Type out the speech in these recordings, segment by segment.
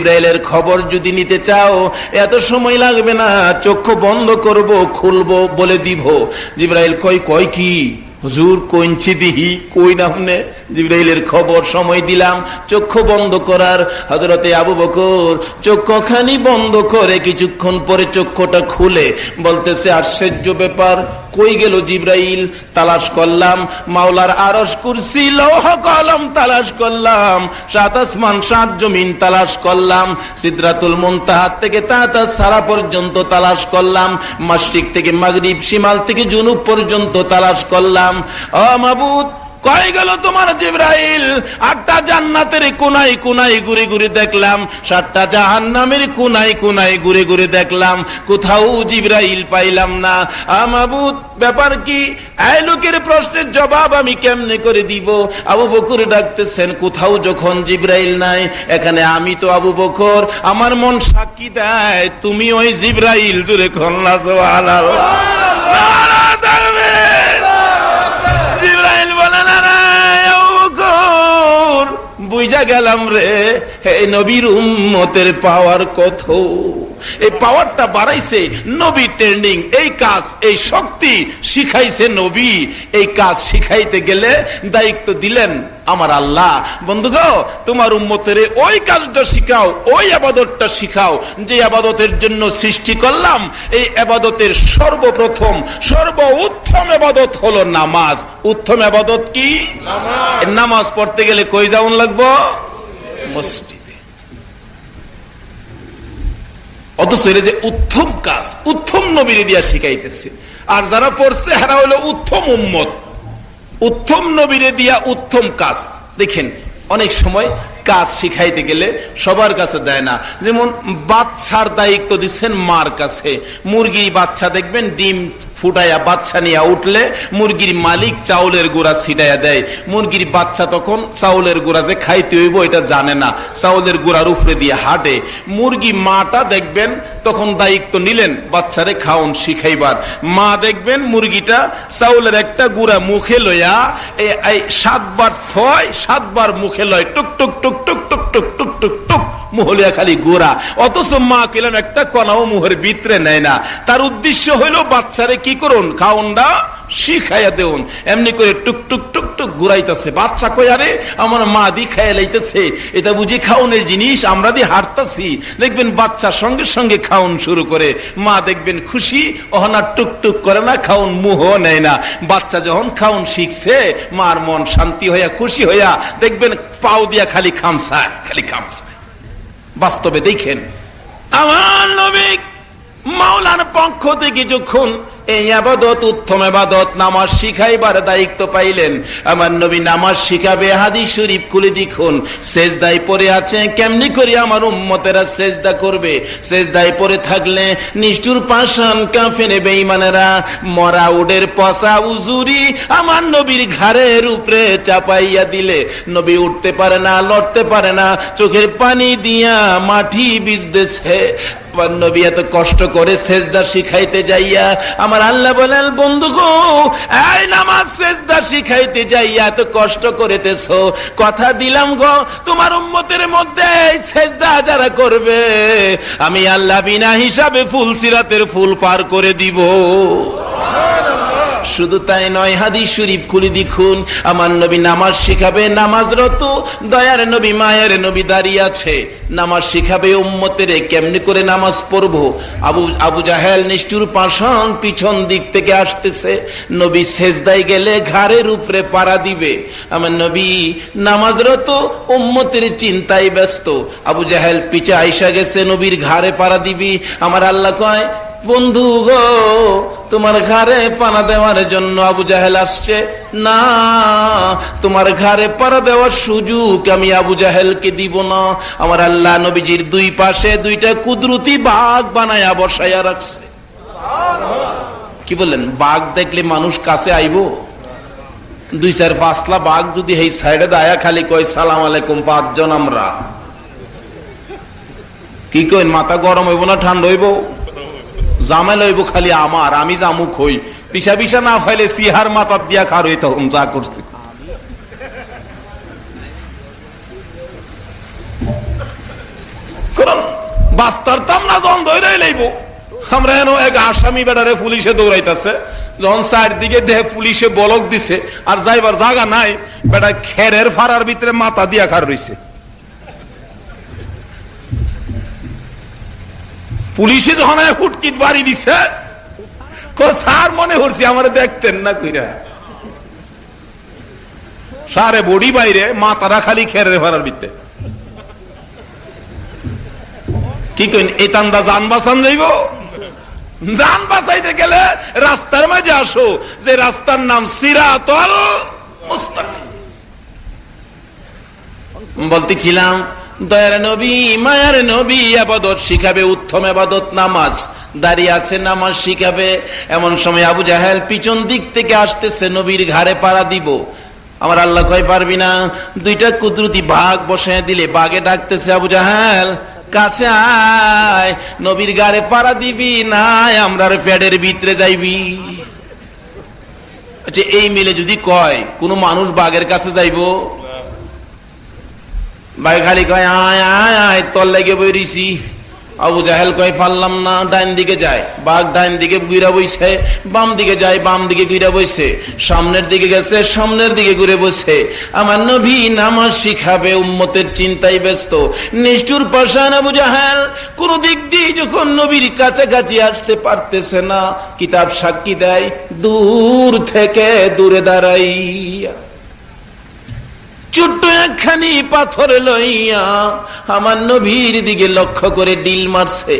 জিবরাইলের খবর যদি নিতে চাও এত সময় লাগবে না, চক্ষু বন্ধ করব, খুলবো, বলে দিব। জিবরাইল কয় কি হুজুর, কইছি দিহি, কই না শুনে। জিবরাইলের খবর, সময় দিলাম চক্ষু বন্ধ করার। হযরতে আবু বকর চক্ষুখানি বন্ধ করে কিছুক্ষণ পরে চক্ষুটা খুলে বলতেছে, আশ্চর্য ব্যাপার, কই গেল জিবরাইল? তালাশ করলাম, মাওলার আরশ, কুরসি, লৌহ কলম তালাশ করলাম, 7 আসমান 7 জমিন তালাশ করলাম, সিদরাতুল মুনতাহা থেকে তাতা সারা পর্যন্ত তালাশ করলাম, মাশরিক থেকে মাগরিব, শিমাল থেকে জুনুব পর্যন্ত তালাশ করলাম। ও মাবুদ, কই গেল তোমার জিবরাইল? 8টা জান্নাতের কোনায় কোনায় ঘুরে ঘুরে দেখলাম, 7টা জাহান্নামের কোনায় কোনায় ঘুরে ঘুরে দেখলাম, কোথাও জিবরাইল পাইলাম না। মাবুদ, ব্যাপার কি? এই লোকের প্রশ্নের জবাব আমি কেমনে করে দিব? আবু বকর ডাকতেছেন, কোথাও যখন জিবরাইল নাই, এখানে আমি তো আবু বকর, আমার মন সাক্ষী দেয় তুমি ওই জিবরাইল। জোরে কন্যা সুবহানাল্লাহ। জিবরাইল বলে, না আবু বকর, বুঝা গেলাম রে, এই নবীর উম্মতের পাওয়ার কত। এই পাওয়ারটা বাড়াইছে নবী, ট্রেন্ডিং, এই কাজ, এই শক্তি শিখাইছে নবী। এই কাজ শিখাইতে গেলে দায়িত্ব দিলেন আমার আল্লাহ। বন্ধুগো, তোমার উম্মতের ওই কাজটা শিখাও, ওই ইবাদতটা শিখাও যে ইবাদতের জন্য সৃষ্টি করলাম। এই ইবাদতের সর্বপ্রথম সর্বোত্তম ইবাদত হলো নামাজ। উত্তম ইবাদত কি? নামাজ। নামাজ পড়তে গেলে কই যাওন লাগবো? মসজিদে। অথচ এর যে উত্তম কাজ, উত্তম নবীরে দিয়া শিখাইতেছে। আর যারা পড়ছে এরা হলো উত্তম উম্মত, উত্তম নবীরে দিয়া উত্তম কাজ। দেখেন, অনেক সময় কাজ শিখাইতে গেলে সবার কাছে দেয় না। যেমন বাচ্চার দায়িত্ব দিচ্ছেন মার কাছে। মুরগির বাচ্চা দেখবেন ডিম ফুটাইয়া বাচ্চা নিয়ে উঠলে মুরগির মালিক চাউলের গুঁড়া ছিটাইয়া দেয়। মুরগির বাচ্চা তখন চাউলের গুঁড়া যে খাইতে হইব এটা জানে না, চাউলের গুঁড়ার উপরে দিয়ে হাঁটে। মুরগি মাটা দেখবেন তখন দায়িত্ব নিলেন বাচ্চারে খাওন শিখাইবার। মা দেখবেন মুরগিটা চাউলের একটা গুঁড়া মুখে লইয়া 7 বার থয়, 7 বার মুখে লয়, টুক টুক টুক টুক টুক টুক টুক টুক টুক, মুহলিয়া খালি গোড়া। অথচ মা কিলাম একটা কণাও মুহের ভিতরে নেয় না। তার উদ্দেশ্য হইল বাচ্চারে কি করুন, খাওনটা শিখাইয়া দেউন। এমনি করে টুক টুক টুক টুক ঘুরাইতেছে। বাচ্চা কই, আরে আমার মা দি খাইয়া লাইতেছে, এটা বুঝি খাওনের জিনিস, আমরা দিয়ে হাঁটতাছি। দেখবেন বাচ্চার সঙ্গে সঙ্গে খাওন শুরু করে। মা দেখবেন খুশি, ওহনা টুক টুক করে না, খাওন মুহ নেয় না। বাচ্চা যখন খাওন শিখছে, মার মন শান্তি হইয়া খুশি হইয়া দেখবেন পাও দিয়া খালি খামসায়, খালি খামসায়। বাস্তবে দেখেন, আমার নবী মাওলার পক্ষ থেকে যখন এই ইবাদত, উত্তম ইবাদত নামাজ শিখাইবার দায়িত্ব পাইলেন, আমার নবী নামাজ শিখাবে। হাদিস শরীফ খুলে দেখুন, সেজদায় পড়ে আছে। কেমনি করে আমার উম্মতেরা সেজদা করবে? সেজদায় পড়ে থাকলে নিষ্ঠুর পাষাণ কাফের বেঈমানেরা মরা উডের পচা উজুরি আমার নবীর ঘাড়ের উপরে চাপাইয়া দিলে নবী উঠতে পারে না, লড়তে পারে না, চোখের পানি দিয়া মাটি ভিজতেছে। আমার নবী এত কষ্ট করে সেজদা শিখাইতে যাইয়া আমার আল্লাহ বলেন, বন্ধু গো, এই নামাজ সেজদা শিখাইতে যাইয়া এত কষ্ট করিতেছো, কথা দিলাম গো তোমার উম্মতের মধ্যে এই সেজদা যারা করবে আমি আল্লাহ বিনা হিসাবে ফুল সিরাতের ফুল পার করে দিব। শুধু তাই নয়, হাদিস শরীফ খুলে দেখুন, আমার নবী নামাজ শিখাবে। নামাজরত দয়ার নবী, মায়ের নবী দাঁড়িয়ে আছে, নামাজ শিখাবে উম্মতের কেমনি করে নামাজ পড়বো। আবু জাহেল নিষ্ঠুর পাষাণ পিছন দিক থেকে আসতেছে। নবী সেজদায় গেলে ঘাড়ের উপরে পাড়া দিবে। আমার নবী নামাজরত উম্মতের চিন্তায় ব্যস্ত। আবু জাহেল পিছে আইসা গেছে, নবীর ঘাড়ে পাড়া দিবি। আমার আল্লাহ কয়, বন্ধু গো, তোমার ঘাড়ে পানা দেওয়ার জন্য আবু জাহেল আসছে না, তোমার ঘাড়ে পাড়া দেওয়ার সুযোগ আমি আবু জাহেলকে দিব না। আমার আল্লাহ নবীজির দুই পাশে 2টা কুদরতি বাঘ বানায়া বসাইয়া রাখছে। কি বললেন? বাঘ দেখলে মানুষ কাছে আইব? 2-4-5টা বাঘ যদি এই সাইডে দায়া খালি কয় সালাম আলাইকুম 5 জন আমরা, কি কই মাথা গরম হইব না ঠান্ডা হইব? জামেল হইব খালি আমার, আমি জামুক হই। পিসা পিসা না ফাইলে সিহার মাথার দিয়া খার হইতে যা করছে। কারণ বাস্তারতাম না, যখন ধরে লাইব। আমরা এন এক আসামি বেটারে পুলিশে দৌড়াইতেছে, যখন চারদিকে দেহে পুলিশে বলক দিছে আর যাইবার জায়গা নাই, বেটা খেরের ফাড়ার ভিতরে মাথা দিয়া খার রইছে। পুলিশে যখন হুটকিট বাড়ি দিছে, স্যার মনে হচ্ছে আমার দেখতেন না কইরা, সারে বডি বাইরে, মাথারা খালি খেরের ফাড়ার ভিতরে। কি কইন এই তান্দা যান বাঁচান যাইব? যান বাঁচাইতে গেলে রাস্তার মাঝে আসো, যে রাস্তার নাম সিরাতুল মুস্তাকিম। বলতেছিলাম দয়ার নবী, মায়ার নবী ইবাদত শিখাবে, উত্তম ইবাদত নামাজ। দাঁড়িয়ে আছে, নামাজ শিখাবে। এমন সময় আবু জাহেল পিছন দিক থেকে আসতেছে, নবীর ঘাড়ে পাড়া দিব। আমার আল্লাহ কয় পারবি না। দুইটা কুদরতি বাঘ বসায় দিলে বাঘে ডাকতেছে, আবু জাহেল কাছে আয়, নবীর গাড়ে পাড়া দিবি না আমরা প্যাডের ভিতরে যাইবি। আচ্ছা, এই মিলে যদি কয় কোন মানুষ বাঘের কাছে যাইব? বাঘ খালি কয় আয় আয় আয়, তল লেগে বইরিছি। আবু জাহেল কয় পারলাম না, ডাইন দিকে যায়। বাঘ ডাইন দিকে ঘুরে বইছে, বাম দিকে যায়, বাম দিকে ঘুরে বইছে, সামনের দিকে গেছে, সামনের দিকে ঘুরে বসে। আমার নবী নামাজ শিখাবে, উম্মতের চিন্তায় ব্যস্ত। নিষ্ঠুর পাষাণ আবু জাহেল কোন দিক দিয়ে যখন নবীর কাছাকাছি আসতে পারতেছে না, কিতাব সাক্ষী দেয় দূর থেকে দূরে দাঁড়াইয়া ছোট্ট একখানি পাথর লইয়া আমার নবীর দিকে লক্ষ্য করে ডিল মারছে।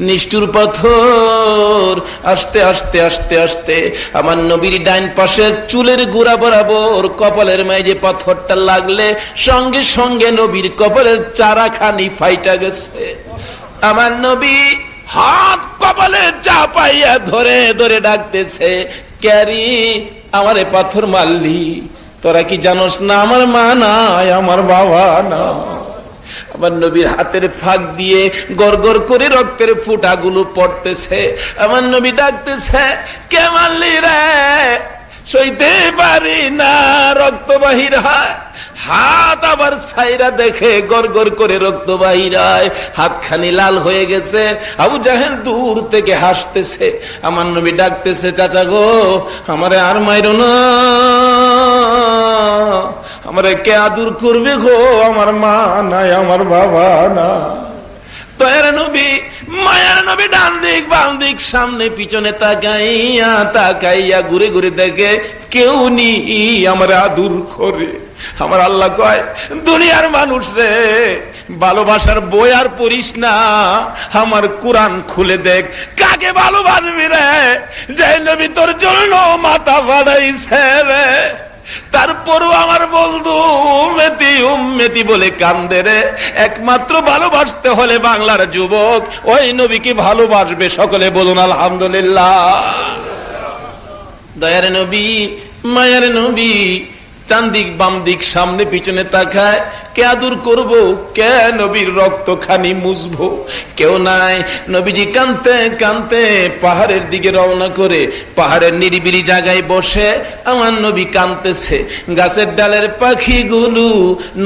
নিষ্ঠুর পাথর আস্তে আস্তে আস্তে আস্তে আমার নবীর ডাইন পাশে চুলের গোড়া বরাবর কপালের মাঝে পাথরটা লাগলে সঙ্গে সঙ্গে নবীর কপালের চারাখানি ফাইটা গেছে। আমার নবী হাত কপালে চাপাইয়া ধরে ধরে ডাকতেছে, ক্যারি আমারে পাথর মারলি, তোরা কি জানোস না আমার মা নাই, আমার বাবা না। আমার নবীর হাতের ফাঁক দিয়ে গড় গড় করে রক্তের ফুটাগুলো পড়তেছে। আমার নবী ডাকতেছে, কে মারলি রে? সইতে পারি না, রক্ত বাহির হয়। হাত আবার ছাইরা দেখে গড় গড় করে রক্ত বাহির হয়, হাতখানি লাল হয়ে গেছে। আবু জাহেল দূর থেকে হাসতেছে। আমার নবী ডাকতেছে, চাচা গো আমারে আর মাইরো না, আমারে কে আদর করবে গো? আমার মা নাই, আমার বাবা না। দয়ার নবী, মায়ার নবী ডান দিক বাম দিক সামনে পিছনে তাকাইয়া তাকাইয়া ঘুরে ঘুরে দেখে কেউ নি আমার আদর করে। আমার আল্লাহ কয়, দুনিয়ার মানুষ রে, ভালোবাসার বই আর পড়িস না, আমার কোরআন খুলে দেখ, কাকে ভালোবাসবি রে? যে নবী তোর জন্য মাথা ফাড়াইছে রে, তারপরও আমার বন্ধু উম্মতি উম্মতি বলে কান্দে রে। একমাত্র ভালোবাসতে হলে বাংলার যুবক ওই নবীকে ভালোবাসবে। সকলে বলুন আলহামদুলিল্লাহ। দয়ার নবী, মায়ার নবী ডান দিক বাম দিক সামনে পিছনে তাকায়, কে আদর করবো, কে নবীর রক্ত খানি মুছবো? কেউ নাই। নবীজি কানতে কানতে পাহাড়ের দিকে রওনা করে পাহাড়ের নিরিবিলি জায়গায় বসে আমার নবী কানতেছে। গাছের ডালের পাখিগুলো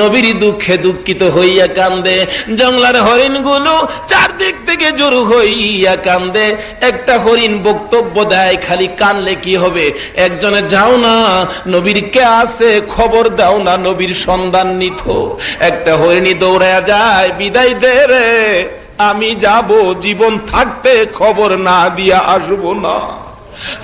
নবীর দুঃখে দুঃখিত হইয়া কান্দে, জংলার হরিণগুলো চারদিক থেকে জোর হইয়া কান্দে। একটা হরিণ বক্তব্য দেয়, খালি কানলে কি হবে? একজনে যাও না, নবীর কে আছে খবর দাও না, নবীর সন্ধান নিত। একটা হরিণী দৌড়ায়া যায়, বিদায় দে রে, আমি যাব, জীবন থাকতে খবর না দিয়া আসবো না।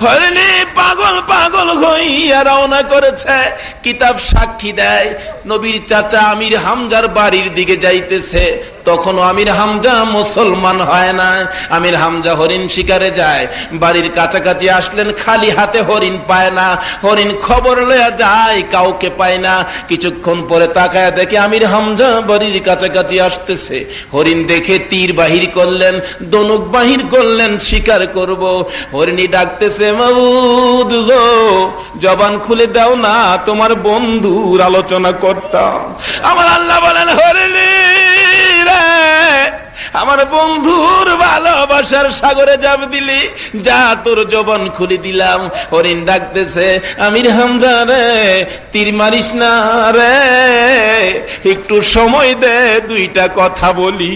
হরিণী পাগল পাগল হইয়া রওনা করেছে। কিতাব সাক্ষী দেয় নবীর চাচা আমির হামজার বাড়ির দিকে যাইতেছে। তখনও আমির হামজা মুসলমান হয় না। আমির হামজা হরিণ শিকারে যায়, বাড়ির কাছাকাছি আসলেন, খালি হাতে হরিণ পায় না। হরিণ খবর লয়া যায়, কাউকে পায় না। কিছুক্ষণ পরে তাকায় দেখে আমির হামজা বাড়ির কাছাকাছি আসতেছে। হরিণ দেখে তীর বাহির করলেন, ধনুক বাহির করলেন, শিকার করব। হরিণী ডাকতেছে, মাবুদ গো জবান খুলে দাও না, তোমার বন্ধুর আলোচনা করতাম। আমার আল্লাহ বলেন, হরিণী রে আমার বন্ধুর ভালোবাসার সাগরে জাপ দিলি, যা তোর জবান খুলে দিলাম। হরিণ ডাকতেছে, আমির হামজা রে, তীর মারিস না রে, একটু সময় দে, দুইটা কথা বলি।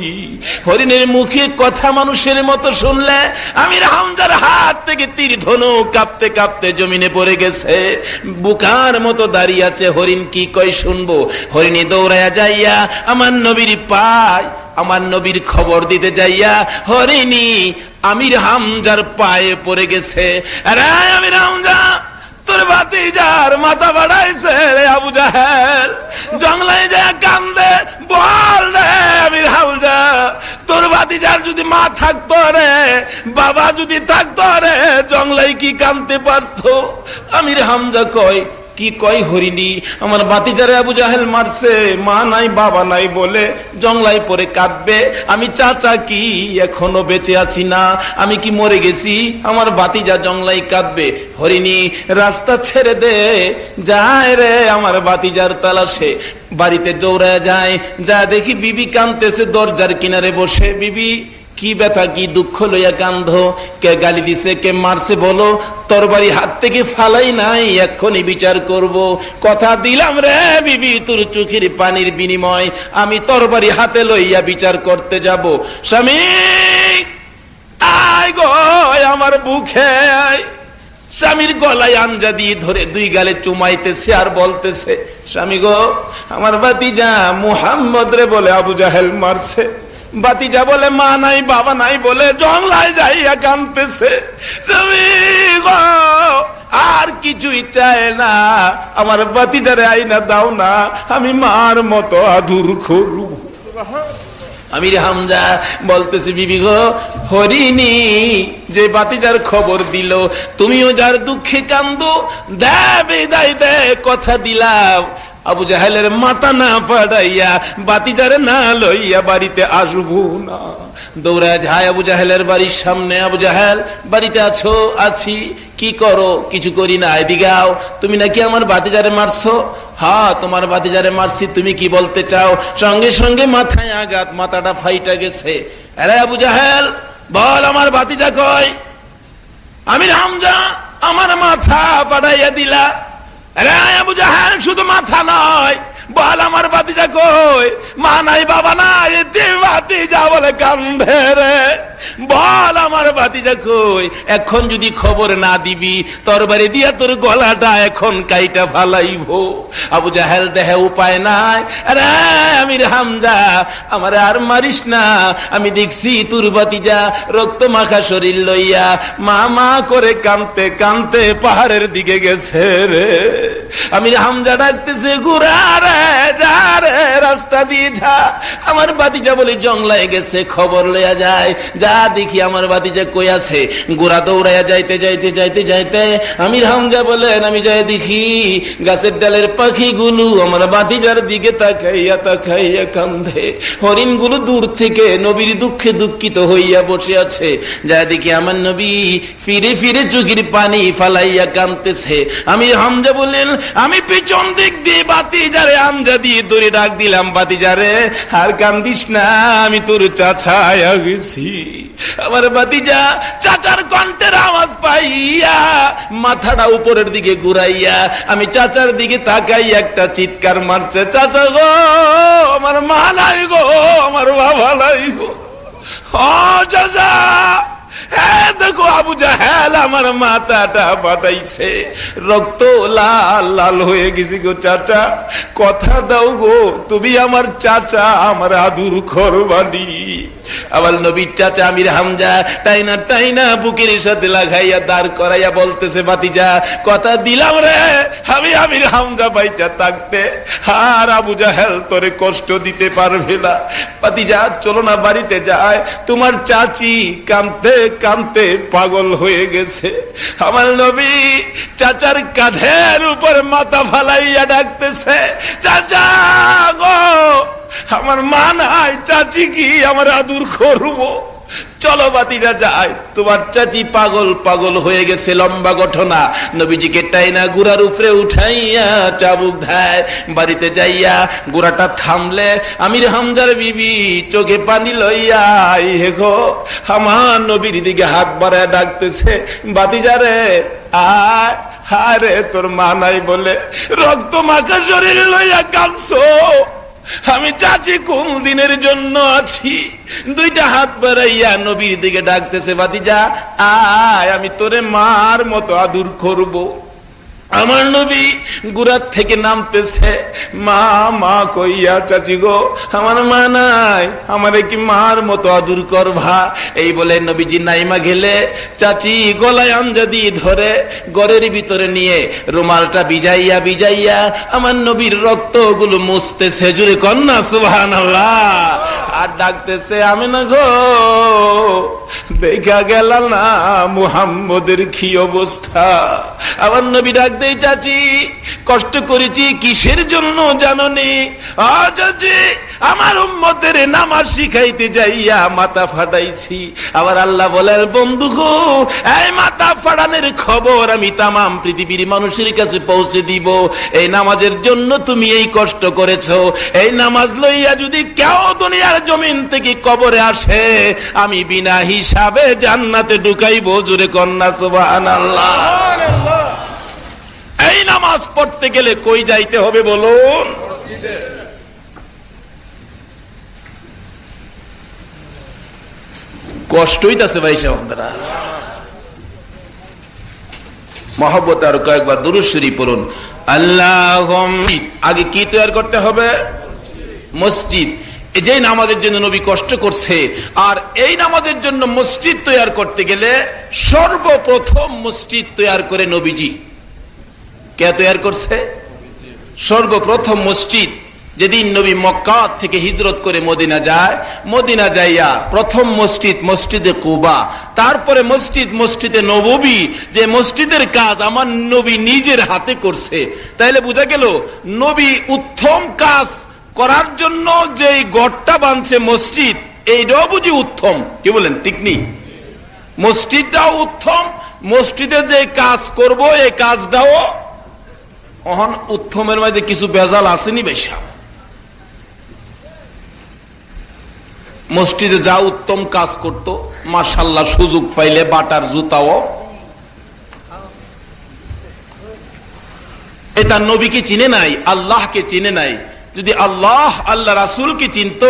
হরিণের মুখে কথা মানুষের মতো শুনলে আমির হামজার হাত থেকে তীর ধনুক কাঁপতে কাঁপতে জমিনে পড়ে গেছে, বুকার মতো দাঁড়িয়ে আছে। হরিণ কি কয় শুনবো। হরিণী দৌড়াইয়া যাইয়া আমার নবীর পায়, আমার নবীর খবর দিতে যাইয়া হরিণী আমির হামজার পায়ে পড়ে গেছে। আরে আমির হামজা, তোর ভাতিজার মাথা বাড়াইছে রে আবু জাহেল, জঙ্গলায় যায় কান্দে, বল রে আমির হামজা, তোর ভাতিজার যদি মা থাকতো রে, বাবা যদি থাকতো রে, জঙ্গলায় কি কান্দতে পারতো? আমির হামজা কয়, কি কয় হরিণী, আমার ভাতিজারে আবু জাহেল মারছে, মা নাই বাবা নাই বলে জংলায় পরে কাঁদবে। আমি চাচা কি এখনো বেঁচে আছি না? আমি কি মরে গেছি? আমার ভাতিজা জংলায় কাঁদবে। হরিণী, রাস্তা ছেড়ে দে, যায় রে আমার ভাতিজার তালাশে। বাড়িতে দৌড়ায় যায়, যা দেখি বিবি কাঁদতেছে দরজার কিনারে বসে। বিবি, কি ব্যথা, কি দুঃখ লইয়া কান্ধ? কে গালি দিছে, কে মারছে বলো? তরবারি হাত থেকে ফালাই নাই, এক্ষুনি বিচার করব। কথা দিলাম রে বিবি, তোর চোখের পানির বিনিময় আমি তরবারি হাতে লইয়া বিচার করতে যাব। স্বামী আয় গো আমার বুকে আয়। স্বামীর গলায় আঞ্জা দিয়ে ধরে দুই গালে চুমাইতেছে আর বলতেছে, স্বামী গো, আমার ভাতিজা মুহাম্মদ রে বলে আবু জাহেল মারছে। ভাতিজা বলে মা নাই বাবা নাই বলে জংলায় যাইয়া কাঁদতেছে। স্বামী গো, আর কিছুই চায় না, আমার ভাতিজারে আইনা দাও না, আমি মার মতো আদুর করু। আমির হামজা বলতেছে, বিবি গো, হরিণী যে ভাতিজার খবর দিল, তুমিও যার দুঃখে কান্দো, দে বিদায় দে, কথা দিলাম আবু জাহেলের মাথা না পাড়াইয়া ভাতিজারে না লইয়া বাড়িতে আসবো না। দৌড়া যায় আবু জাহেলের বাড়ির সামনে। আবু জাহেল, বাড়িতে আছো? আছি। কি করো? কিছু করি না। এদিকে আও। তুমি নাকি আমার ভাতিজারে মারছো? হ্যাঁ, তোমার ভাতিজারে মারছি। তুমি কি বলতে চাও? সঙ্গে সঙ্গে মাথায় আঘাত, মাথাটা ফাইটা গেছে। আরে আবু জাহেল, বল আমার ভাতিজা কই? আমির হামজা আমার মাথা পাঠাইয়া দিলা। আরে আবু জাহেল, শুধু মাথা নয়, বল আমার ভাতিজা কই? মা নাই বাবা নাই, ভাতিজা বলে কান্দে রে। বল আমার ভাতিজা কই? এখন যদি খবর না দিবি, তরবারি দিয়া তোর গলাটা এখন কাইটা ফালাইব। আবু জাহেল দেহে উপায় নাই। আরে আমির হামজা, আমারে আর মারিস না, আমি দেখছি তোর ভাতিজা রক্ত মাখা শরীর লইয়া মা মা করে কানতে কানতে পাহাড়ের দিকে গেছে রে। আমির হামজা ডাকতেছে, ঘুরা রে, যা রে, রাস্তা দিয়ে যা। আমার ভাতিজা বলে জংলায় গেছে, খবর লইয়া যায়। যা দেখি আমার ভাতিজা কই আছে। গোড়া দৌড়াইয়া যাইতে যাইতে যাইতে যাইতে আমির হামজা বলেন, আমি যাই দেখি গাছের ডালের পাখিগুলো আমার ভাতিজার দিকে তাকাইয়া তাকাইয়া কান্দে। হরিণগুলো দূর থেকে নবীর দুঃখে দুঃখিত হইয়া বসে আছে। যা দেখি আমার নবী ফিরে ফিরে চোখের পানি ফালাইয়া কান্দতেছে। আমির হামজা বললেন, আমি পিছন দিক দিয়ে ভাতিজারে আঞ্জা দিয়ে দৌড়ে ডাক দিলাম, ভাতিজারে আর কান্দিস না, আমি তোর চাচা আয়া গেছি। আমার ভাতিজা চাচার কণ্ঠের আওয়াজ পাইয়া মাথাটা উপরের দিকে ঘুরাইয়া আমি চাচার দিকে তাকাই একটা চিৎকার মারছে, চাচা গো, আমার মা নাই গো, আমার বাবা নাই গো। ও চাচা, দেখো আবু জাহেল আমার মাথাটা পাঠাইছে, রক্ত লাল লাল হয়ে গেছি গো চাচা। কথা দাও গো, তুমি আমার চাচা, আমার আদুর খরবানি। আবার নবীর চাচা আমির হামজা টাইনা টাইনা বুকের সাথে লাগাইয়া দাঁড় করাইয়া বলতেছে, ভাতিজা কথা দিলাম রে, আমি আমির হামজা বাইচা থাকতে আর আবু জাহেল তোরে কষ্ট দিতে পারবে না। ভাতিজা চলো না বাড়িতে যায়, তোমার চাচি কাঁদতে কাঁদতে পাগল হয়ে গেছে। আমার নবী চাচার কাঁধের উপর মাথা ফালাইয়া ডাকতেছে, চাচা গো, আমার মা নাই, চাচি কি আমার আদুর করবো? চলো বাতিজা যায়, তোমার চাচি পাগল পাগল হয়ে গেছে। লম্বা ঘটনা। নবীজিকে টাইনা গুড়ার উপরে উঠাইয়া চাবুক দেয়। বাড়িতে যাইয়া গুড়াটা থামলে আমির হামজার বিবি চোখে পানি লইয়া হে গো আমার নবীর দিকে হাত বাড়ায় ডাকতেছে, বাতিজারে আয়। আরে তোর মা নাই বলে রক্ত মাখা শরীর লইয়া কাঁদছো। আমি চাচি কোন দিনের জন্য আছি। দুইটা হাত বাড়াইয়া নবীর দিকে ডাকতেছে, বাতিজা আয়, আমি তোরে মার মতো আদর করব। আমার নবী গুড়ার থেকে নামতেছে, মা মা কইয়া, চাচি গো আমার মা নাই, আমারে কি মার মতো আদর করবা? এই বলে নবীজি নাইমা গেলে চাচি গলায় আঞ্জা দিয়ে ধরে ঘরের ভিতরে নিয়ে রুমালটা ভিজাইয়া ভিজাইয়া আমার নবীর রক্তগুলো মুছতেছে। জুড়ে কন্যা সুবহানাল্লাহ। আর ডাকতেছে, আমি না গো দেখা গেল না মুহাম্মদের কি অবস্থা। আমার নবী ডাক দেই, চাচি কষ্ট করেছি কিসের জন্য জাননি? চাচি আমার উম্মতের নামাজ শিখাইতে যাইয়া মাথা ফাটাইছি। আবার আল্লাহ বলেন, বন্ধু গো এই মাথা ফাটানোর খবর আমি তামাম পৃথিবীর মানুষের কাছে পৌঁছে দিব। এই নামাজের জন্য তুমি এই কষ্ট করেছো। এই নামাজ লইয়া যদি কেউ দুনিয়ার জমিন থেকে কবরে আসে, আমি বিনা হিসাবে জান্নাতে ঢুকাইব। জোরে কন্যা সুবহানাল্লাহ। এই নামাজ পড়তে গেলে কই যাইতে হবে বলুন? কষ্টই তো আছে ভাই সাহেবরা। মহব্বত আর কয়েকবার দুরূদ শরীফ পড়ুন। আল্লাহুম্মা। আগে কি তৈরি করতে হবে? মসজিদ। যে নামাজের জন্য নবী কষ্ট করছে, আর এই নামাজের জন্য মসজিদ তৈরি করতে গেলে সর্বপ্রথম মসজিদ তৈরি করে নবীজি। কে তৈরি করছে? সর্বপ্রথম মসজিদ। যেদিন নবী মক্কা থেকে হিজরত করে মদিনা যায়, মদিনা যাইয়া প্রথম মসজিদ মসজিদে কুবা, তারপরে মসজিদ মসজিদে নববী। যে মসজিদের কাজ আমার নবী নিজের হাতে করছে। তাইলে বোঝা গেল নবী উত্তম কাজ করার জন্য যে গড়টা বানছে মসজিদ, এইটাও বুঝি উত্তম। কি বলেন? ঠিক নেই? মসজিদটাও উত্তম, মসজিদে যে কাজ করব এই কাজটাও অহন উত্তমের মধ্যে কিছু বেজাল আসেনি বেশা। মসজিদে যা উত্তম কাজ করত, মাশাআল্লাহ সুযোগ পাইলে বাটার জুতাও। এটা নবীকে চিনে নাই, আল্লাহকে চিনে নাই। যদি আল্লাহ আল্লাহ রাসূলকে চিনত,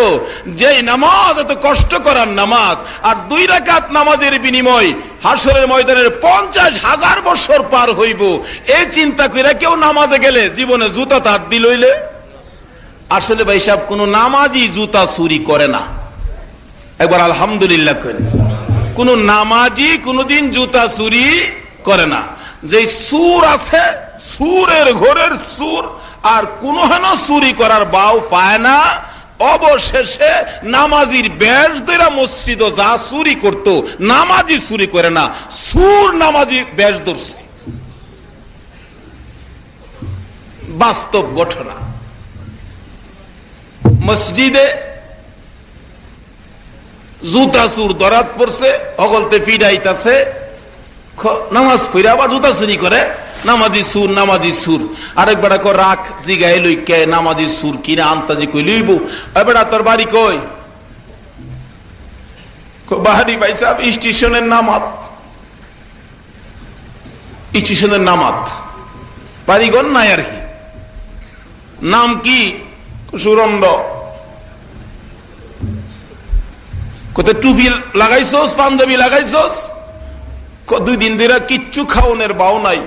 যে নামাজ এত কষ্ট করার নামাজ, আর 2 রাকাত নামাজের বিনিময় হাসরের ময়দানের 50,000 বছর পার হইব, এই চিন্তা করে কেউ নামাজে গেলে জীবনে জুতা তার দিল হইলে? আসলে ভাই সাহেব, কোন নামাজি জুতা চুরি করে না। একবার আলহামদুলিল্লাহ করেন। কোন নামাজি কোনদিন জুতা চুরি করে না। যে সুর আছে, সুরের ঘরের সুর, আর কোন হেন চুরি করার বাও পায় না। অবশেষে নামাজির বেশ ধরে মসজিদ যা চুরি করত, নামাজি চুরি করে না, সুর নামাজি বেশ ধরছে। বাস্তব ঘটনা। মসজিদে জুতা চুর ধরাত পড়ছে, অগলতে পিড়াইতাছে, নামাজ পড়ে আবার জুতা চুরি করে। নামাজি সুর, নামাজি সুর। আরেকবার রাখ জিগাই লই, কে নামাজি সুর কিনা আন্তাজি কই লইব। এবার তোর বাড়ি কই? বাহারি ভাই সাহেব স্টেশনের নামাত। স্টেশনের নামাত বাড়িঘর নাই আর কি। নাম কি? সুরন্দ। কোথায় টুপি লাগাইছস, পাঞ্জাবি লাগাইছস? 2 দিন ধরে কিচ্ছু খাওনের বাও নাই।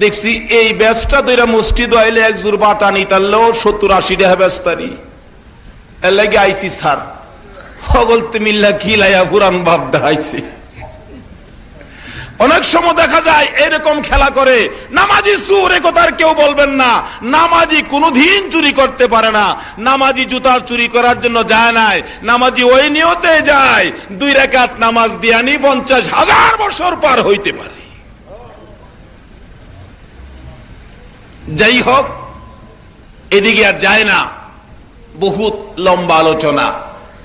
দেখছি এই ব্যাসটা ধরে মসজিদ আইলে 1 জোর বাটা নিতালেও 70-80 টাকা ব্যস্তারি। এর লাগে আইসি স্যার, হগলতে মিল্লা খিলাইয়া পুরান ভাব দেখাইছি। অনেক সময় দেখা যায় এরকম খেলা করে। নামাজি চুর, এ কথা কেউ বলবেন না। নামাজি কোনদিন চুরি করতে পারে না। নামাজি জুতার চুরি করার জন্য যায় নাই, নামাজি ওই নিয়তে যায় 2 রাকাত নামাজ দিয়ানি 50,000 বছর পার হইতে পারে। যাই হোক, এদিকে আর যায় না, বহুত লম্বা আলোচনা।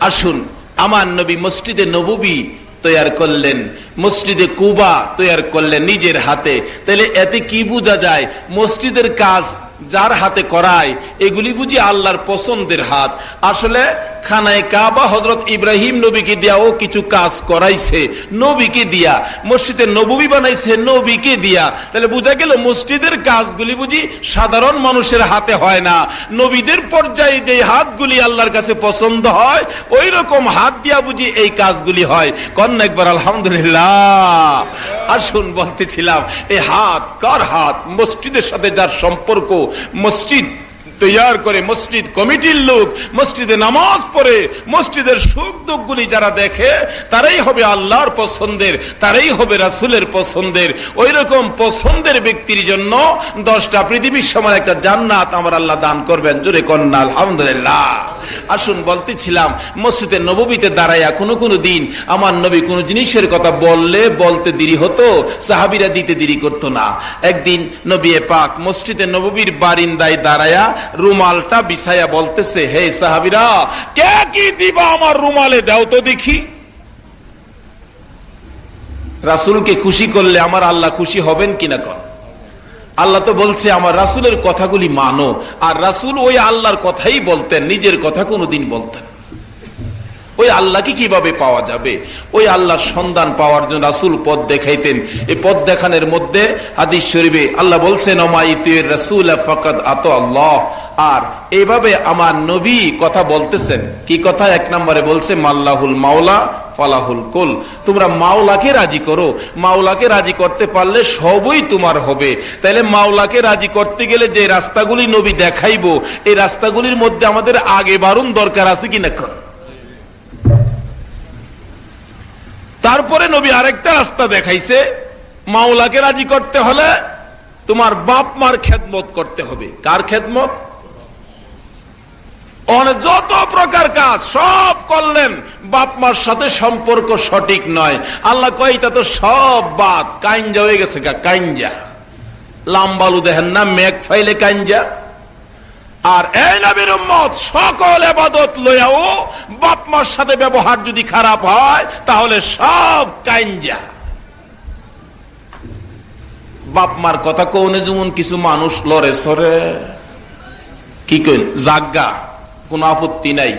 আসুন আমার নবী মসজিদে নববী তৈয়ার করলেন, মসজিদে কুবা তৈয়ার করলেন নিজের হাতে। তাহলে এতে কি বোঝা যায়? মসজিদের কাজ যার হাতে করায় এগুলি বুঝি আল্লাহর পছন্দের হাত। আসলে খানায় কাবা হযরত ইব্রাহিম নবীকে দিয়াও কিছু কাজ করাইছে, নবীকে দিয়া। মসজিদে নববী বানাইছে নবীকে দিয়া। তাহলে বোঝা গেল মসজিদের কাজগুলি বুঝি সাধারণ মানুষের হাতে হয় না, নবীদের পর্যায়ে যে হাতগুলি আল্লাহর কাছে পছন্দ হয় ওই রকম হাত দিয়া বুঝি এই কাজগুলি হয়। কন্যা একবার আলহামদুলিল্লাহ। আসুন বলতেছিলাম, এই হাত কার হাত? মসজিদের সাথে যার সম্পর্ক, মসজিদ তৈয়ার করে, মসজিদ কমিটির লোক, মসজিদে নামাজ পড়ে, মসজিদের সুখ দুঃখগুলি যারা দেখে, তারাই হবে আল্লাহর পছন্দের, তারাই হবে রাসূলের পছন্দের। ওই রকম পছন্দের ব্যক্তির জন্য 10টা পৃথিবীর সমান একটা জান্নাত আমার আল্লাহ দান করবেন। জোরে কন্যা আলহামদুলিল্লাহ। আসুন বলতেছিলাম, মসজিদে নববীতে দাঁড়াইয়া কোনো দিন আমার নবী কোন জিনিসের কথা বলতে দেরি হতো, সাহাবীরা দিতে দেরি করতো না। একদিন নবী পাক মসজিদে নববীর বারিন্দায় দাঁড়ায়া রুমালটা বিছাইয়া বলতেছে, হে সাহাবীরা, কে কি দিবা আমার রুমালে দাও তো দেখি। রাসূলকে খুশি করলে আমার আল্লাহ খুশি হবেন কিনা কর? আল্লাহ তো বলছে আমার রাসূলের কথাগুলি মানো। আর রাসূল ওই আল্লাহর কথাই বলতেন, নিজের কথা কোনোদিন বলতেন। ওই আল্লাহকে কিভাবে পাওয়া যাবে? ওই আল্লাহর সন্ধান পাওয়ার জন্য রাসূল পথ দেখাইতেন। এই পথ দেখানোর মধ্যে হাদিস শরীফে আল্লাহ বলছেন, ওমা ইতিউর রাসূল ফাকাদ আতা আল্লাহ। আর এইভাবে আমার নবী কথা বলতেছেন। কি কথা? 1 নম্বরে বলছে, মাল্লাহুল মাওলা ফালাহুল কুল। তোমরা মাওলাকে রাজি করো, মাওলাকে রাজি করতে পারলে সবই তোমার হবে। তাইলে মাওলাকে রাজি করতে গেলে যে রাস্তাগুলি নবী দেখাইবো, এই রাস্তাগুলির মধ্যে আমাদের আগে বাড়ুন দরকার আছে কিনা? তারপরে নবী আরেকটা রাস্তা দেখাইছে, মাওলাকে রাজি করতে হলে তোমার বাপ মার খেদমত করতে হবে। কার খেদমত? যত প্রকার কাজ সব করলেন, বাপ মার সাথে সম্পর্ক সঠিক নয়। আল্লাহ কয় এটা তো সব বাদ, কাইঞ্জা হয়ে গেছে। কাইঞ্জা লাম্বালু দেখেন না, মেঘ ফাইলে কাইঞ্জা। আর এই নবীর উম্মত সকল ইবাদত লইয়াও বাপ মার সাথে ব্যবহার যদি খারাপ হয় তাহলে সব কাইঞ্জা। বাপ মার কথা কওনে যেমন কিছু মানুষ লড়ে সরে, কি কইন জাগা, কোন আপত্তি নাই।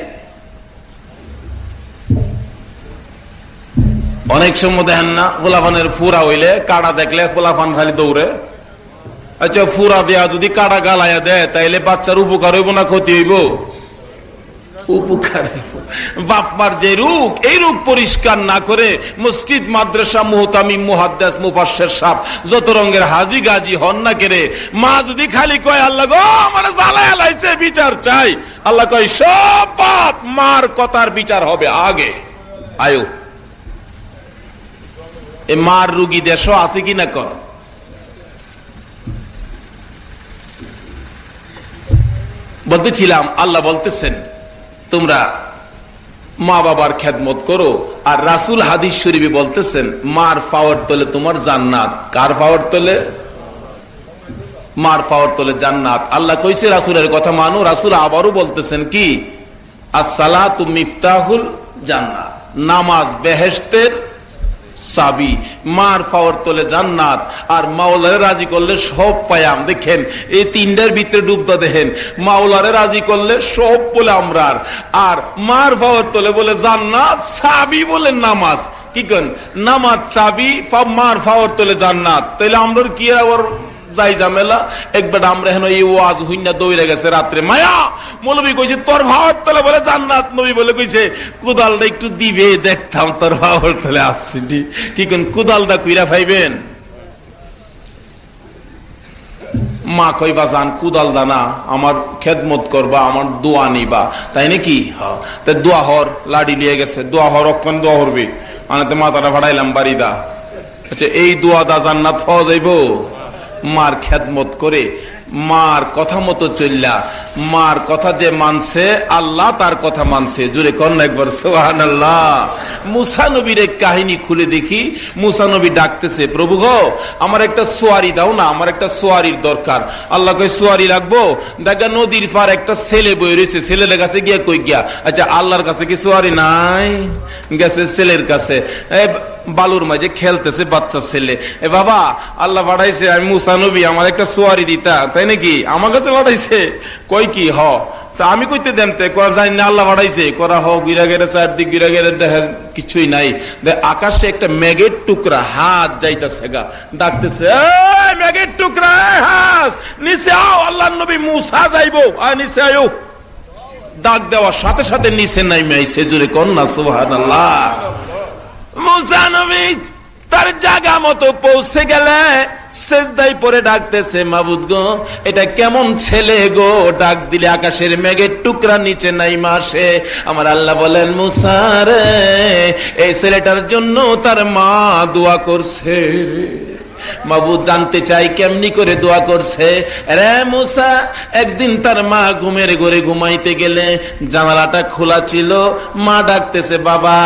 অনেক সময় দেখেন না, পোলাপানের ফুরা হইলে কাড়া দেখলে পোলাপান খালি দৌড়ে। আচ্ছা, ফুরা দেয়া যদি কাড়া গালাইয়া দেয় তাইলে বাচ্চার উপকার হইব না ক্ষতি হইব? উপকার। বাপমার যে রূপ, এই রূপ পরিষ্কার না করে মসজিদ মাদ্রাসা মুহতামিম মুহাদ্দিস মুফাসসির সাহেব যত রঙের হাজি গাজি হন না কেরে, মা যদি খালি কয় আল্লাহ গো আমার জ্বালায় লাইছে বিচার চাই, আল্লাহ কয় সব বাপ মার কথার বিচার হবে আগে। আয়ো এ মার রুগী দেশ আছে কিনা কর? বলতেছিলাম, আল্লাহ বলতেছেন তোমরা মা বাবার খেদমত করো। আর রাসূল হাদিস শরীফে বলতেছেন, মার পাওয়ার তলে তোমার জান্নাত। কার পাওয়ার তলে? মার পাওয়ার তলে জান্নাত। আল্লাহ কইছে রাসূলের কথা মানো। রাসূল আবারও বলতেছেন কি, আসসালাতু মিফতাহুল জান্নাত, নামাজ বেহেশতের চাবি। মার পাওয়ার তলে জান্নাত, আর মাওলারে রাজি করলে সব পায়াম। দেখেন এই তিনটার ভিতরে ডুবতে দেখেন, মাওলারে রাজি করলে সব বলে আমরার, আর মার পাওয়ার তলে বলে জান্নাত, চাবি বলে নামাজ। কি করেন? নামাজ চাবি, মার পাওয়ার তলে জান্নাত। তাইলে আমরা কি আবার যাই ঝামেলা? একবার আমরা হেন এই ওয়াজ হুইনা দৌড়ে গেছে রাত্রে, মায়া মৌলবী কইছে তোর ভাওয়ার তলে বলে জান্নাত, নবী বলে কইছে কুদালটা একটু দিবে দেখতাম তোর ভাওয়ার তলে আসছি। কি কোন কুদালটা কুইরা পাইবেন? মা কইবা জান কুদাল দানা আমার খেদমত করবা, আমার দোয়া নিবা, তাই নাকি? তাই দোয়া হর, লাড়ি লিয়ে গেছে, দোয়া হর, অক্ষণ দোয়া হরবি, আনাতে মাথাটা ফাড়াইলাম বাড়িদা। আচ্ছা, এই দোয়া দা জান্নাত পাওয়া যাইব? মার খেদমত করে, মার কথা মতো চললা, মার কথা যে মানছে আল্লাহ তার কথা মানছে। জুড়ে কন্যা একবার সুবহানাল্লাহ। মুসা নবীর এক কাহিনী খুলে দেখি। মুসা নবী ডাকতেছে, প্রভু গো আমার একটা সোয়ারি দাও না, আমার একটা সোয়ারির দরকার। আল্লাহ কই সোয়ারি রাখবো? দেখা নদীর পার একটা ছেলে বই রয়েছে, ছেলের কাছে গিয়া কই গিয়া, আচ্ছা আল্লাহর কাছে কি সোয়ারি নাই? গেছে ছেলের কাছে, বালুর মাঝে খেলতেছে বাচ্চা ছেলে, এ বাবা আল্লাহ পাঠাইছে আমি মুসা নবী, আমার একটা সোয়ারি দিতা, তাই নাকি? আমার কাছে পাঠাইছে? কই কি হ, তা আমি কইতে দেমতে জানি না আল্লাহ পাঠাইছে করা হোক। গিরা গেড়ে চারদিক গিরা গেড়ে দেখা কিছুই নাই, আকাশে একটা মেঘের টুকরা হাত যাইতেছে গা, ডাকতেছে মেঘের টুকরা হাস নিচে আও, আল্লাহ নবী মুসা যাইবো, আর নিচে আয়ো। ডাক দেওয়ার সাথে সাথে নিচে নাইমে আইছে, জোরে কন্যা সুবহানাল্লাহ। মুসা নবী তার জায়গা মতো পৌঁছে গেলে সেজদায় পরে ডাকতেছে, মাবুদ গো এটা কেমন ছেলে গো, ডাক দিলে আকাশের মেঘের টুকরা নিচে নাইমা আসে। আমার আল্লাহ বলেন মুসা রে, এই ছেলেটার জন্য তার মা দোয়া করছে। মাবুদ জানতে চাই কেমনি করে দোয়া করছে। রে মুসা, একদিন তার মা ঘুমের ঘরে ঘুমাইতে গেলে জানালাটা খোলা ছিল, মা ডাকতেছে বাবা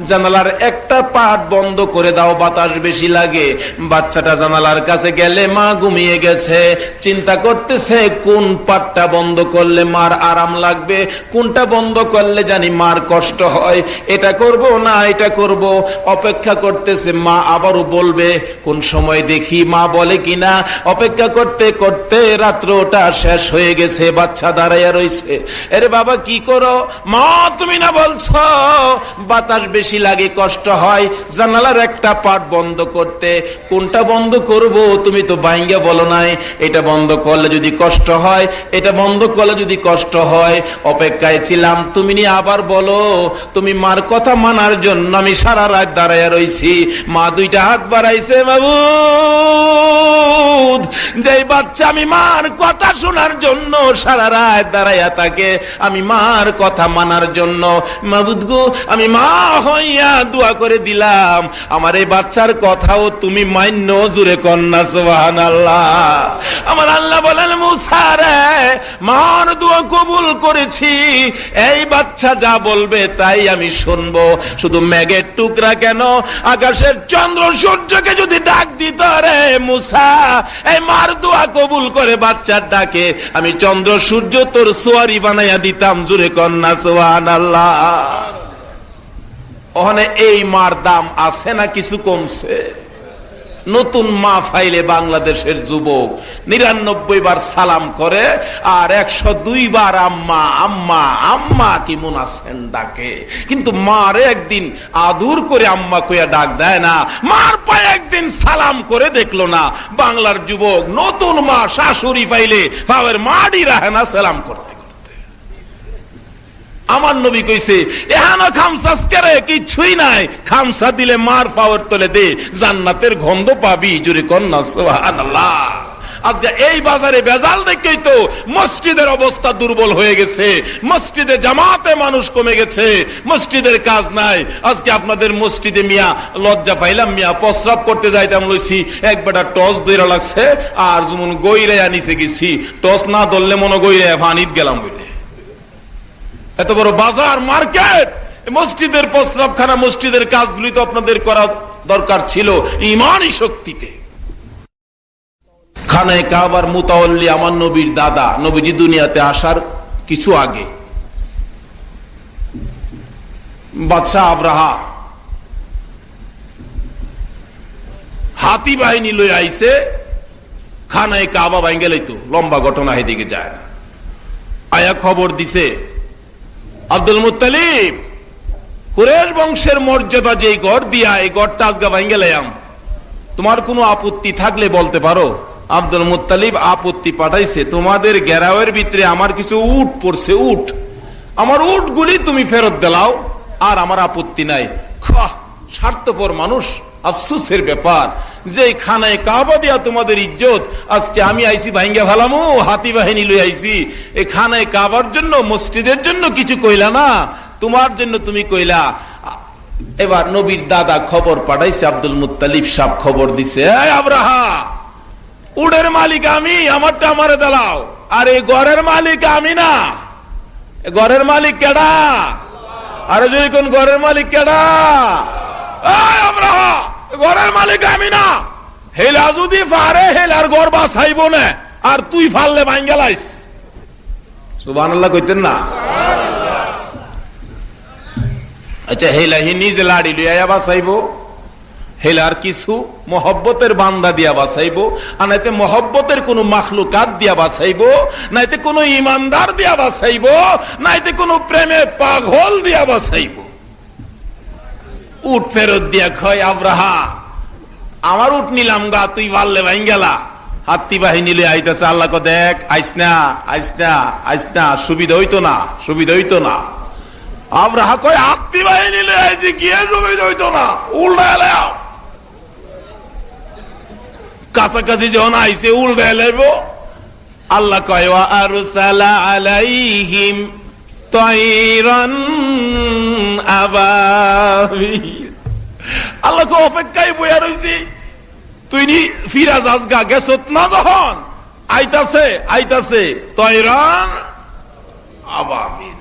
জানালার একটা পাট বন্ধ করে দাও, বাতাস বেশি লাগে। বাচ্চাটা জানালার কাছে গেলে মা ঘুমিয়ে গেছে, চিন্তা করতেছে কোন পাটটা বন্ধ করলে মার আরাম লাগবে, কোনটা বন্ধ করলে জানি মার কষ্ট হয়, এটা করব না এটা করব। অপেক্ষা করতেছে মা আবারও বলবে, কোন সময় দেখি মা বলে কিনা। অপেক্ষা করতে করতে রাত্রটা শেষ হয়ে গেছে, বাচ্চা দাঁড়াইয়া রইছে। আরে বাবা কি করো? মা তুমি না বলছো বাতাস বেশি লাগে কষ্ট হয়, জানালার একটা পাট বন্ধ করতে, কোনটা বন্ধ করব তুমি তো বাইঙ্গা বলো নাই, এটা বন্ধ করলে যদি কষ্ট হয়, এটা বন্ধ করলে যদি কষ্ট হয়। অপেক্ষায় ছিলাম, তুমি নিয়ে আবার বলো। তুমি মার কথা মানার জন্য আমি সারা রাত দাঁড়াইয়া রইছি। মা দুইটা হাত বাড়াইছে, বাবু যে বাচ্চা আমি মার কথা শোনার জন্য সারা রাত দাঁড়াইয়া থাকে, আমি মার কথা মানার জন্য, মাবুদ গো আমি মা হইয়া দোয়া করে দিলাম, আমার এই বাচ্চার কথাও তুমি মান্য, জুরে কন্যা সুবহানাল্লাহ। আমার আল্লাহ বলেন মুসা রে, মার দোয়া কবুল করেছি, এই বাচ্চা যা বলবে তাই আমি শুনবো। শুধু মেঘের টুকরা কেন, আকাশের চন্দ্র সূর্যকে যদি ডাক দিত রে মুসা, এই মার দোয়া কবুল করে বাচ্চার ডাকে আমি চন্দ্র সূর্য তোর সোয়ারি বানাইয়া দিতাম, জুরে কন্যা সুবহানাল্লাহ। ওখানে এই মার দাম আছে না কিছু কমছে? নতুন মা ফাইলে বাংলাদেশের যুবক 99 বার সালাম করে আর 102 বার আম্মা আম্মা আম্মা কি মন আছেন ডাকে, কিন্তু মারে একদিন আদর করে আম্মা কইয়া ডাক দেয় না, মার পায়ে একদিন সালাম করে দেখলো না। বাংলার যুবক নতুন মা শাশুড়ি পাইলে পাওয়ার মাডি রাখে না সালাম করতে। আমার নবী কইছে এহানো খামসাস করে কিছুই নাই, খামসা দিলে মার পাওয়ার তলে দে, জান্নাতের গন্ধ পাবি, জুরে কন্যা সুবহানাল্লাহ। আজকে এই বাজারে বেজাল দেখেই তো মসজিদের অবস্থা দুর্বল হয়ে গেছে, মসজিদে জামাতে মানুষ কমে গেছে, মসজিদের কাজ নাই। আজকে আপনাদের মসজিদে মিয়া লজ্জা পাইলাম, মিয়া প্রস্রাব করতে যাইতাম লইছি, একবারটা টস দইরা লাগছে আর যেমন গইরে আনিছে গেছি, টস না ধরলে মনে গইরে ফানিত গেলাম বলে। এত বড় বাজার মার্কেট, মসজিদের প্রস্রাবখানা, মসজিদের কাজগুলি তো আপনাদের করা দরকার ছিল ঈমানি শক্তিতে। খানায়ে কাবার মুতাওয়াল্লি আমার নবীর দাদা, নবীজি দুনিয়াতে আসার কিছু আগে বাদশাহ আব্রাহা হাতি বাহিনী লই আইছে, খানায়ে কাবা ভাঙ্গে লইতো, লম্বা ঘটনা হেদিকে যায় না। আয়া খবর দিছে আব্দুল মুত্তালিব কুরাইশ বংশের মর্যাদা যেই গড় দিয়া, এই গড়টা আজকে ভাঙ্গে লাইয়াম, তোমার কোনো আপত্তি থাকলে বলতে পারো। আব্দুল মুত্তালিব আপত্তি পাঠাইছে, তোমাদের গেরাওয়ের ভিতরে আমার কিছু উট পড়ছে, উট, আমার উট গুলি তুমি ফেরত দিলাও, আর আমার আপত্তি নাই। স্বার্থপর মানুষ, আফসোসের ব্যাপার যে খানায় কাবা দিয়া তোমাদের ইজ্জত আজকে আমি আইছি ভাঙ্গা ভালামো, হাতি বাহিনী লই আইছি। এই খানায় কাবার জন্য, মসজিদের জন্য কিছু কইলা না, তোমার জন্য তুমি কইলা। এবার নবীর দাদা খবর পাঠাইছে, আব্দুল মুত্তালিব সাহেব খবর দিছে, এই আব্রাহা উডের মালিক আমি, আমারটা আমারে দাও। আর এই গড়ের মালিক আমি না, গড়ের মালিক কেডা? আরে যদি কোন ঘরের মালিক কেডা? আব্রাহা ঘরের মালিক আমি না। হেলা যদি পারে হেলার ঘর বাঁচাইব না, আর তুই ফাললে ভাঙ্গালাইস। সুবহানাল্লাহ কইতেন না? আচ্ছা হেলা হি নিজে লাড়ি লইয়া বাঁচাইব, হেলার কিছু মহব্বতের বান্দা দিয়া বাঁচাইব, আর নাইতে মহব্বতের কোন মাখলুকাত দিয়া বাঁচাইব, নাইতে কোন ইমানদার দিয়া বাঁচাইব, নাইতে কোন প্রেমে পাগল দিয়া বাঁচাইব। উট ফেরত দিয়া কয় আব্রাহা আমার উট নিলাম গা, তুই পারলে ভাঙ্গেলা। হাত্তি বাহিনী লইয়া আইতেছে। আল্লাহ কো দেখ আইস না, আইস না, আইস না, সুবিধা হইতো না, সুবিধা হইতো না। আব্রাহা কয় হাত্তি বাহিনী লইয়া আইছি, গিয়ে সুবিধা হইতো না, উল্টা এলাম। কাছাকাছি যখন আইছে উল্টা এলাইব। আল্লাহ কয় ওয়া আরসালা আলাইহিম তায়রান আবাবিল। আল্লাহ কো অপেক্ষায় বইয়া রইছি, তুই নি ফিরা যাস গা, গেছত না যখন আইতাছে আইতাছে তায়রান আবাবিল,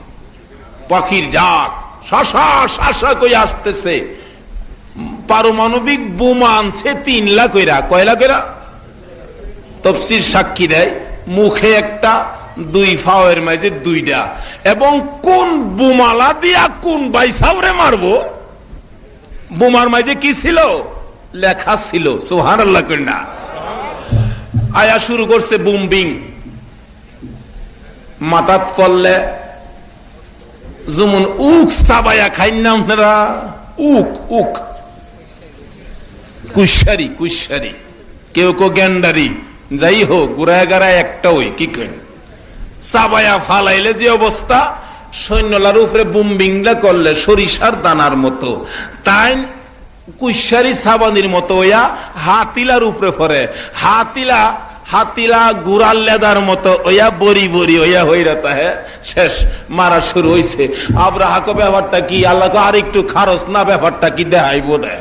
পাখির জাত শাসা শাসা কই আসতেছে। পারমাণবিক বোমা আনছে 3 লাখ কইরা। কয় লাখ কইরা? তাফসীর সাক্ষী দেয় মুখে একটা, 2 ফাওয়ের মাঝে 2টা। এবং কোন বোমালা দিয়া কোন বাইসাউরে মারবো, বোমার মাঝে কি ছিল লেখা ছিল। সুবহানাল্লাহ কইনা। আয়া শুরু করছে বুম্বিং। মাথাত পড়লে যেমন উক চাবায়া খাইন না আপনারা, উক উক, কুশারি কুশারি, কেউ কেউ গেন্ডারি, যাই হোক গুড়ায় গাড়ায় একটা ওই কি করেন চাবায়া ফালাইলে যে অবস্থা, সৈন্যলার উপরে বুম্বিংলা করলে সরিষার দানার মতো, তাই কুশারি সাবানির মতো ওয়া হাতিলার উপরে পড়ে। হাতিলা হাতিলা গুড়াল লেদার মতো ওয়া বড়ি বড়ি ওয়া হইরাতা হ্যাঁ শেষ, মারা শুরু হইছে। আব্রাহা কো ব্যাপারটা কি? আল্লাহ কো আর একটু খারস না, ব্যাপারটা কি দেখাইব না।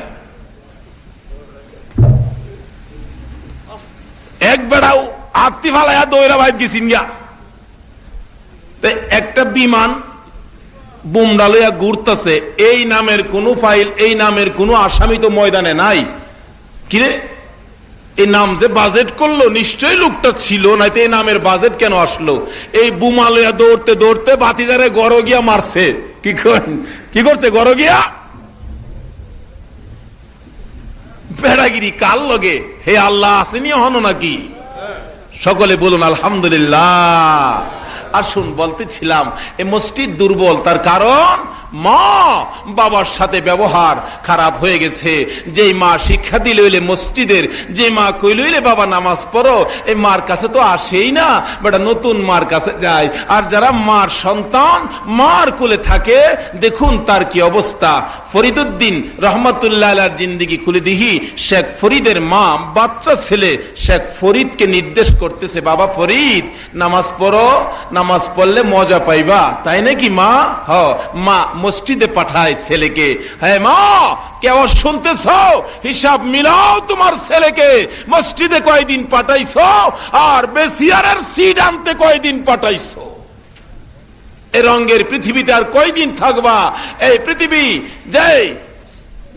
এক বেড়াও আত্মি ফালাইয়া দৌড়া বাইর গেছিন গা। একটা বিমান বুমডা লইয়া ঘুরতেছে, এই নামের কোন ফাইল, এই নামের কোন আসামি তো ময়দানে নাই। কিরে এই নাম যে বাজেট করলো, নিশ্চয়ই লোকটা ছিল, নাইতে এই নামের বাজেট কেন আসলো? এই বুমা লইয়া দৌড়তে দৌড়তে বাতিদারে গড় গিয়া মারছে। কি করছে? গড় গিয়া বেড়াগিরি কাল লগে। হে আল্লাহ আসেনি হন নাকি? সকলে বলুন আলহামদুলিল্লাহ। আসুন বলতেছিলাম এই মসজিদ দুর্বল, তার কারণ মা বাবার সাথে ব্যবহার খারাপ হয়ে গেছে। যেই মা শিক্ষা দিলে হইলে মসজিদের, যে মা কইল হইলে বাবা নামাজ পড়ো, এই মার কাছে তো আসেই না, বেটা নতুন মার কাছে যায়। আর যারা মার সন্তান মার কোলে থাকে, দেখুন তার কি অবস্থা। ফরিদউদ্দিন রহমতুল্লাহ আলাইহির জিন্দেগি খুলে দিহি, শেখ ফরিদের মা বাচ্চা ছেলে শেখ ফরিদকে নির্দেশ করতেছে, বাবা ফরিদ নামাজ পড়ো, নামাজ পড়লে মজা পাইবা, তাই নাকি মা? হ। মা মসজিদে পাঠায় ছেলেকে, হ্যাঁ মা কেউ শুনতেছ, হিসাব মিলাও তোমার ছেলেকে মসজিদে কয়দিন পাঠাইছো, আর বেসিয়ারের সিট আনতে কয়দিন পাঠাইছো। এই রঙের পৃথিবীতে আর কয়দিন থাকবা? এই পৃথিবী যে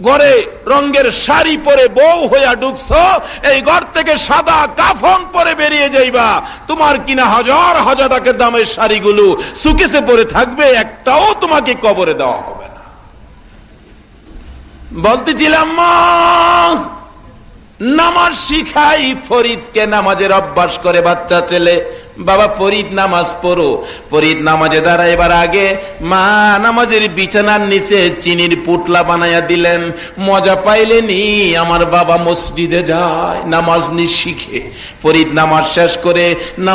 ঘরে রঙের শাড়ি পরে বউ হইয়া ঢুকছো, এই ঘর থেকে সাদা কাফন পরে বেরিয়ে যাইবা। তোমার কিনা হাজার হাজার টাকার দামের শাড়িগুলো সুকেসে পরে থাকবে, একটাও তোমাকে কবরে দেওয়া হবে না। বলতেছিলাম মা নামাজ শিখাই ফরিদকে, নামাজের অভ্যাস করে বাচ্চা ছেলে। বাবা ফরিদ নামাজ পড়ো। ফরিদ নামাজে দাঁড়াইবার আগে মা নামাজের বিছানার নিচে চিনির পুটলা বানাইয়া দিলেন। মজা পাইলেনি আমার বাবা মসজিদে যায় নামাজ নি শিখে। ফরিদ নামাজ শেষ করে,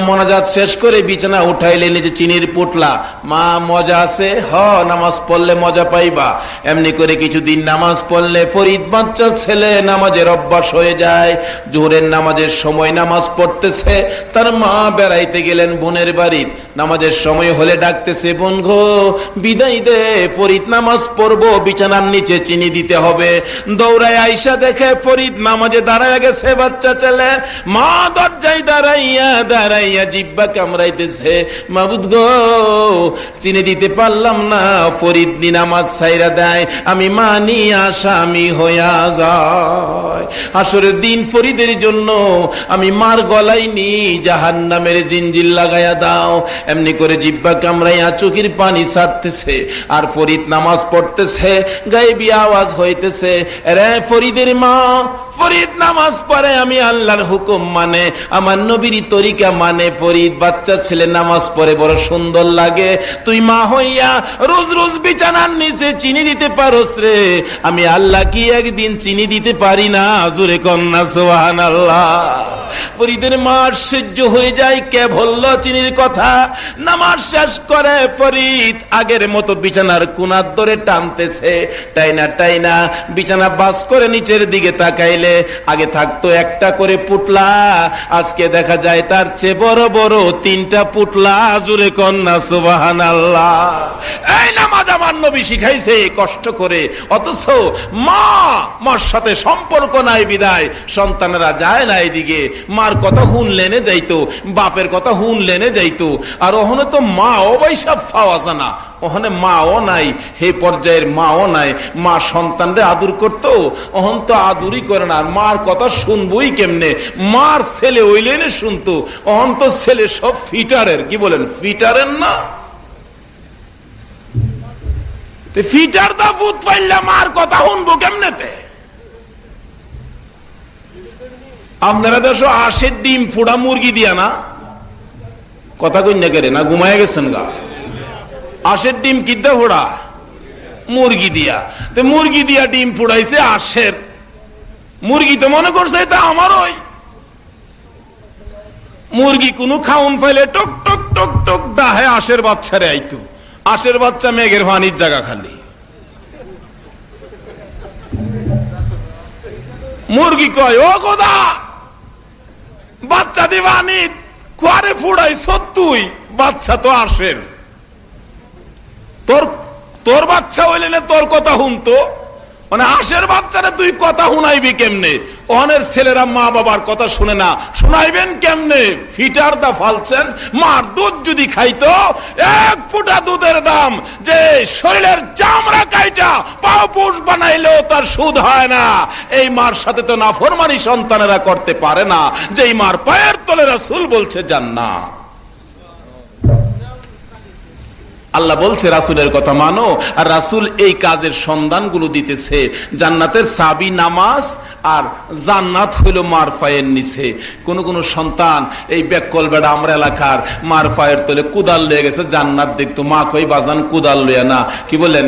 মোনাজাত শেষ করে বিছানা উঠাইলেন যে চিনির পুটলা। মা মজা আছে? হ, নামাজ পড়লে মজা পাইবা। এমনি করে কিছুদিন নামাজ পড়লে ফরিদ বাচ্চা ছেলে নামাজের অভ্যাস হয়ে যায়। জোহরের নামাজের সময় নামাজ পড়তেছে, তার মা বেড়াই খাইতে গেলেন বোনের বাড়ি, নামাজের সময় হলে ডাকতেছে, বোন গো বিদায় দে, ফরিদ নামাজ পড়বো, বিছানার নিচে চিনি দিতে হবে। দৌড়ায় আইসা দেখে ফরিদ নামাজে দাঁড়ায় গেছে বাচ্চা ছেলে। মা দরজায় দাঁড়াইয়া জিব্বা কামড়াইতেছে, মাবুদ গো চিনি দিতে পারলাম না, ফরিদ নি নামাজ ছাইরা দেয়, আমি মানি আসামি হইয়া যায়। আসরের দিন ফরিদের জন্য আমি মার গলায় নি জাহান্নামের জিঞ্জির লাগাইয়া দাও। এমনি করে জিব্বা কামড়াইয়া চোখের পানি ছাড়তেছে, আর ফরিদ নামাজ পড়তেছে, গায়েবী আওয়াজ হইতেছে, রে ফরিদের মা, ফরিদ নামাজ পড়ে, আমি আল্লাহর হুকুম মানে, আমার নবীর তরিকা মানে। ফরিদ বাচ্চা ছেলে নামাজ পড়ে বড় সুন্দর লাগে, তুই মা হইয়া রোজ রোজ বিছানার নিচে চিনি দিতে পারোস রে, আমি আল্লাহ কি একদিন চিনি দিতে পারি না? জোরে কন্যা সুবহানাল্লাহ। ফরিদের মা আশ্চর্য হয়ে যায়, কে বলল চিনির কথা? নামাজ শেষ করে ফরিদ আগের মতো বিছানার কোনার ধরে টানতেছে, টাইনা বিছানা বাস করে নিচের দিকে তাকাইলে আগে থাকতো একটা করে পুটলা, আজকে দেখা যায় তার চেয়ে বড় বড় 3টা পুটলা। জোরে কন্যা সুবহানাল্লাহ। এই নামাজ আমার নবী শিখাইছে কষ্ট করে, অথচ মার সাথে সম্পর্ক নাই বিদায় সন্তানেরা যায় না এদিকে। মার কথা হুনলেনে যাইতো, বাপের কথা হুনলেনে যাইতো, আর ওখানে তো মা অবৈশাব পাওয়া যায় না, ওখানে মাও নাই, হে পর্যায়ের মাও নাই। মা সন্তানরে আদর করতো, ওখান তো আদরই করে না, মার কথা শুনবই কেমনে? মার ছেলে ওই লেনে শুনতো, ওখান তো ছেলে সব ফিটারের, কি বলেন ফিটারের না, ফিটার দা ভূত পাইলে মার কথা শুনবো কেমনেতে? আপনারা দেশ আশের ডিম ফোড়া মুরগি দিয়া না, কথা কই না করে না, ঘুমায় গেছেন গা? আশের ডিম কিদ্দা ফোড়া? মুরগি দিয়া। তো মুরগি দিয়া ডিম ফোড়াইছে আশের, মুরগি তো মনে করছে এটা আমার। ওই মুরগি কোনো খাউন পাইলে টক টক টক টক দাহে আশের বাচ্চারে আইতো, আশের বাচ্চা মেঘের পানির জায়গা খালি। মুরগি কয়, ও খোদা বাচ্চা দিবানি কোয়ারে ফুড়াই সত্যই, বাচ্চা তো আশের, তোর বাচ্চা হইলে না তোর কথা শুনতো, মানে আশের বাচ্চারা তুই কথা শুনাইবি কেমনে? অনের ছেলেরা মা বাবার কথা শুনে না, শুনাইবেন কেমনে? ফিটার দা ফালছেন। মার দুধ যদি খাইতো, 1 ফুটা দুধের দাম যে শরীরের চামড়া কাইটা পাও পুষ বানাইলেও তার সুদ হয় না। এই মার সাথে তো নাফরমানি সন্তানেরা করতে পারে না, যেই মার পায়ের তলে রাসূল বলছে জান্নাত। আল্লাহ বলছে রাসূলের কথা মানো, আর রাসূল এই কাজের সন্ধানগুলো দিতেছে। জান্নাতের চাবি নামাজ, আর জান্নাত হইল মার পায়ের নিচে। কোন কোন সন্তান এই বেকল বেড়া আমরা এলাকার মার পায়ের তলে কুদাল লয়ে গেছে, জান্নাত দেখতো, মা কই বাজান কুদাল লইয়া না। কি বলেন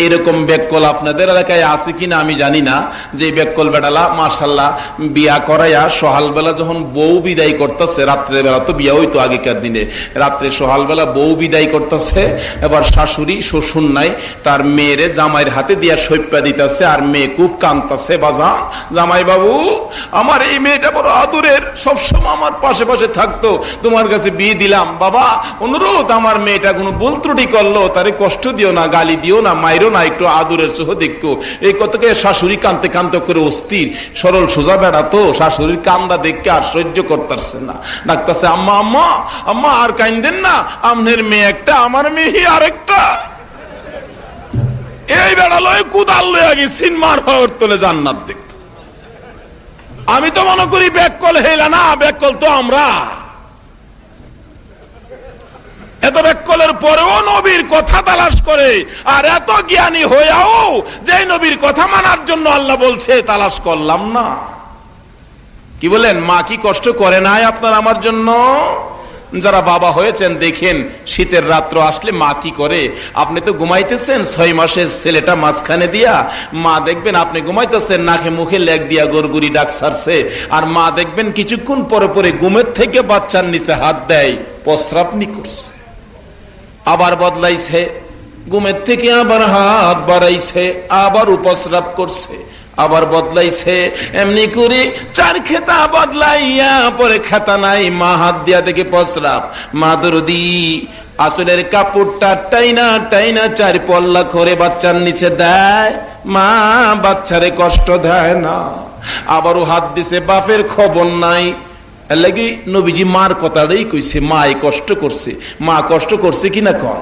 এরকম বেকল আপনাদের এলাকায় আছে কিনা আমি জানি না, যে বেকল বেড়ালা মাশাআল্লাহ বিয়া করাইয়া সকালবেলা যখন বউ বিদায় করতেছে, রাত্রের বেলা তো বিয়া হইতো আগেকার দিনে, রাত্রে সকালবেলা বউ বিদায় করতেছে, এবার শাশুড়ি শ্বশুর নাই, তার মেয়েরে জামাইয়ের হাতে দিয়া সৈপ্যা দিতেছে, আর মেয়ে খুব কাঁদতেছে, বাজান জামাই বাবু আমার এই মেয়েটা বড় আদরের, সবসময় আমার পাশে পাশে থাকতো, তোমার কাছে বিয়ে দিলাম, বাবা অনুরোধ আমার মেয়েটা কোনো ভুল ত্রুটি করলো, তারে কষ্ট দিও না, গালি দিও না, মাইরো না, একটু আদরের চোখ দেখো। এই কথাকে শাশুড়ি কানতে কানতে করে অস্থির, সরল সোজা বেড়া তো শাশুড়ির কান্দা দেখে আর সহ্য করতেছে না, ডাকতেছে আম্মা আম্মা আম্মা আর কাইন্দেন না, আপনার মেয়ে একটা, আমার মেয়ে আরেকটা। এই বেড়ালয় কুদাল লইয়া গেছিন মার পায়ের তলে জান্নাত দেখত। আমি তো মনে করি বেকল হেলা না, বেকল তো আমরা। এত বেকলের পরেও নবীর কথা তালাশ করে, আর এত জ্ঞানী হইয়াও যে নবীর কথা মানার জন্য আল্লাহ বলছে তালাশ করলাম না। কি বলেন, মা কি কষ্ট করে নাই আপনার আমার জন্য? যারা বাবা হয়েছেন দেখেন, শীতের রাত্র আসলে মা কি করে। আপনি তো ঘুমাইতেছেন 6 মাসের ছেলেটা মাঝখানে দিয়া, মা দেখবেন আপনি ঘুমাইতেছেন, নাকে মুখে লেগ দিয়া গড়গুড়ি ডাক ছাড়ছে, আর মা দেখবেন কিছুক্ষণ পরে পরে ঘুমের থেকে বাচ্চার নিচে হাত দেয়, প্রস্রাবনি করছে, আবার বদলাইছে, ঘুমের থেকে আবার হাত বাড়াইছে, আবার উপস্রাব করছে, আবার বদলাইছে, এমনি করে 4 খেতা বদলাইয়া পরে খেতা নাই, মা হাত দিয়া দেখে প্রস্রাব। মা দরদি আঁচলের কাপড়টা টাইনা টাইনা 4 পল্লা করে বাচ্চার নিচে দেয়। মা বাচ্চারে কষ্ট দেয় না। আবারও হাত দিছে, বাপের খবর নাই। লাগি নবীজি মার কথাটাই কইছে, মা এই কষ্ট করছে। মা কষ্ট করছে কিনা কন,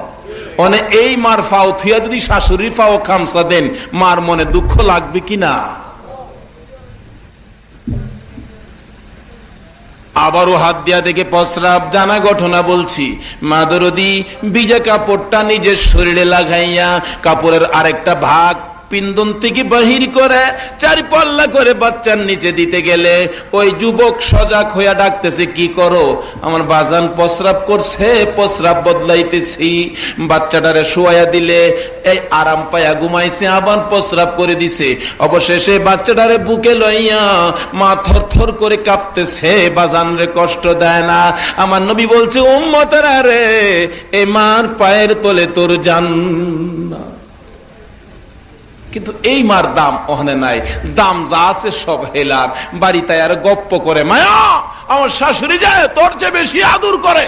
মানে এই মার ফাও থুয়া যদি শাশুড়ির ফাও খামসা দেন, মার মনে দুঃখ লাগবে কিনা? আবারও হাত দিয়া দেখে প্রস্রাব। জানা ঘটনা বলছি। মা দরদি ভিজা কাপড়টা নিজের শরীরে লাগাইয়া কাপড়ের আরেকটা ভাগ পিন্দন থেকে বাহির করে 4 পল্লা করে বাচ্চার নিচে দিতে গেলে ওই যুবক সজাগ হইয়া ডাকতেছে, কি করো? আমার বাজান প্রস্রাব করছে, প্রস্রাব বদলাইতেছি। বাচ্চাটারে শোয়া দিলে এই আরাম পায়া ঘুমাইছে, আবার প্রস্রাব করে দিছে। অবশেষে বাচ্চাটারে বুকে লইয়া মা থর থর করে কাঁপতেছে, বাজান রে কষ্ট দেয় না। আমার নবী বলছে, উম্মতেরা রে, এ মার পায়ের তলে তোর জান্নাত। কিন্তু এই মার দাম ওখানে নাই, দাম যা আছে সব হেলার। বাড়িতে আর গপ্প করে, মায়া আমার শাশুড়ি যায় তোর চেয়ে বেশি আদর করে।